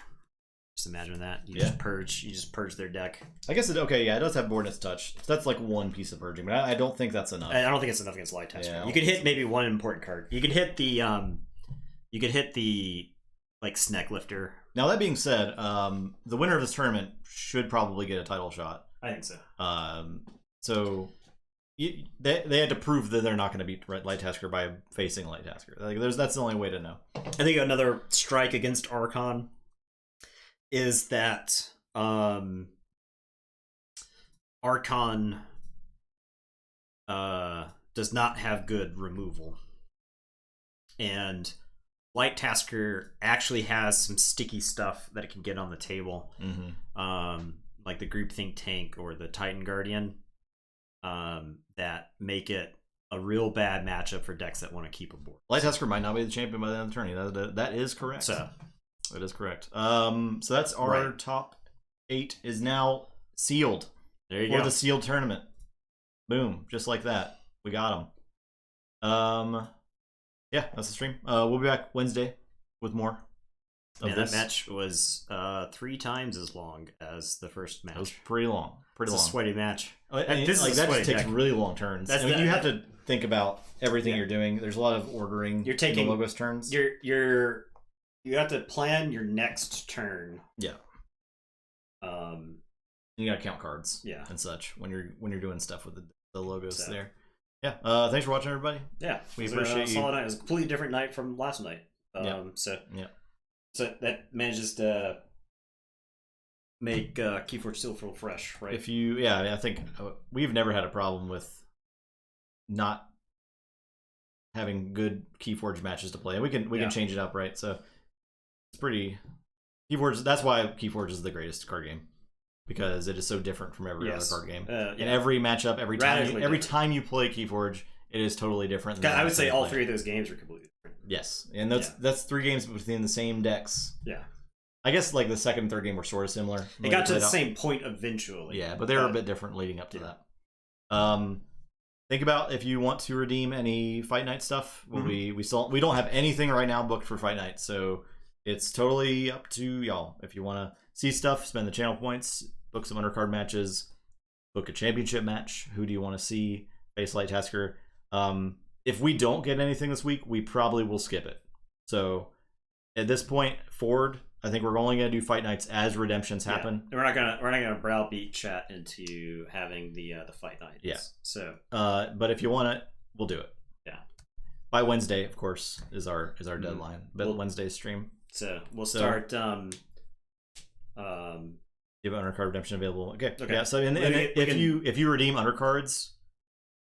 Just imagine that. You just purge their deck. I guess it does have Bornet's Touch. That's like one piece of purging, but I don't think that's enough. I don't think it's enough against Light Tasker. Yeah, you could hit maybe one important card. You could hit the like Sneck Lifter. Now that being said, the winner of this tournament should probably get a title shot. I think so. So they had to prove that they're not going to beat Light Tasker by facing Light Tasker. Like that's the only way to know. I think another strike against Archon is that Archon does not have good removal, and Light Tasker actually has some sticky stuff that it can get on the table, like the Groupthink Tank or the Titan Guardian, that make it a real bad matchup for decks that want to keep a board. Light Tasker might not be the champion by the end of the tourney. That is correct. That is correct. So that's our top 8 is now sealed. There you go. For the sealed tournament. Boom. Just like that. We got them. Yeah, that's the stream. We'll be back Wednesday with more of this. That match was 3 times as long as the first match. It was pretty long. It's a sweaty match. That just takes really long turns. You have to think about everything you're doing. There's a lot of ordering. You're taking the logos turns. You have to plan your next turn. Yeah. You gotta count cards. Yeah. And such when you're doing stuff with the logos there. Yeah. Thanks for watching, everybody. Yeah. We appreciate you. Solid night. It was a completely different night from last night. So that manages to make Keyforge still feel fresh, right? I think we've never had a problem with not having good Keyforge matches to play. We can change it up, right? So it's pretty Keyforge. That's why Keyforge is the greatest card game, because it is so different from every other card game. In every matchup, every time you play Keyforge, it is totally different. I would say all 3 of those games are completely different. Yes, and that's 3 games within the same decks. Yeah. I guess like the second and third game were sort of similar. They got to the same point eventually. Yeah, but they were a bit different leading up to that. Think about if you want to redeem any Fight Night stuff. We don't have anything right now booked for Fight Night, so it's totally up to y'all. If you want to see stuff, spend the channel points, book some undercard matches, book a championship match. Who do you want to see face Light Tasker? If we don't get anything this week, we probably will skip it. So at this point, Ford I think we're only gonna do fight nights as redemptions happen. We're not gonna browbeat chat into having the fight nights. Yeah. So. But if you want it, we'll do it. Yeah. By Wednesday, of course, is our deadline. But Wednesday's stream. So we'll start. You have undercard redemption available. Okay. Okay. Yeah. So if you redeem undercards,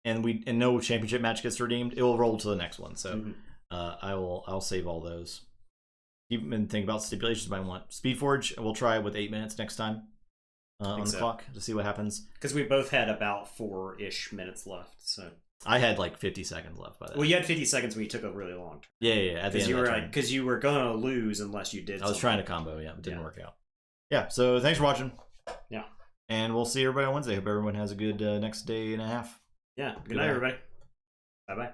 and no championship match gets redeemed, it will roll to the next one. So I'll save all those. Even think about stipulations you might want. Speedforge, we'll try with 8 minutes next time on the clock to see what happens. Because we both had about 4-ish minutes left. So I had like 50 seconds left by that. Well, you had 50 seconds when you took a really long turn. Yeah. At the end because you were going to lose unless you did. I was trying to combo. Yeah, it didn't work out. Yeah. So thanks for watching. Yeah. And we'll see everybody on Wednesday. Hope everyone has a good next day and a half. Yeah. Good night, everybody. Bye-bye.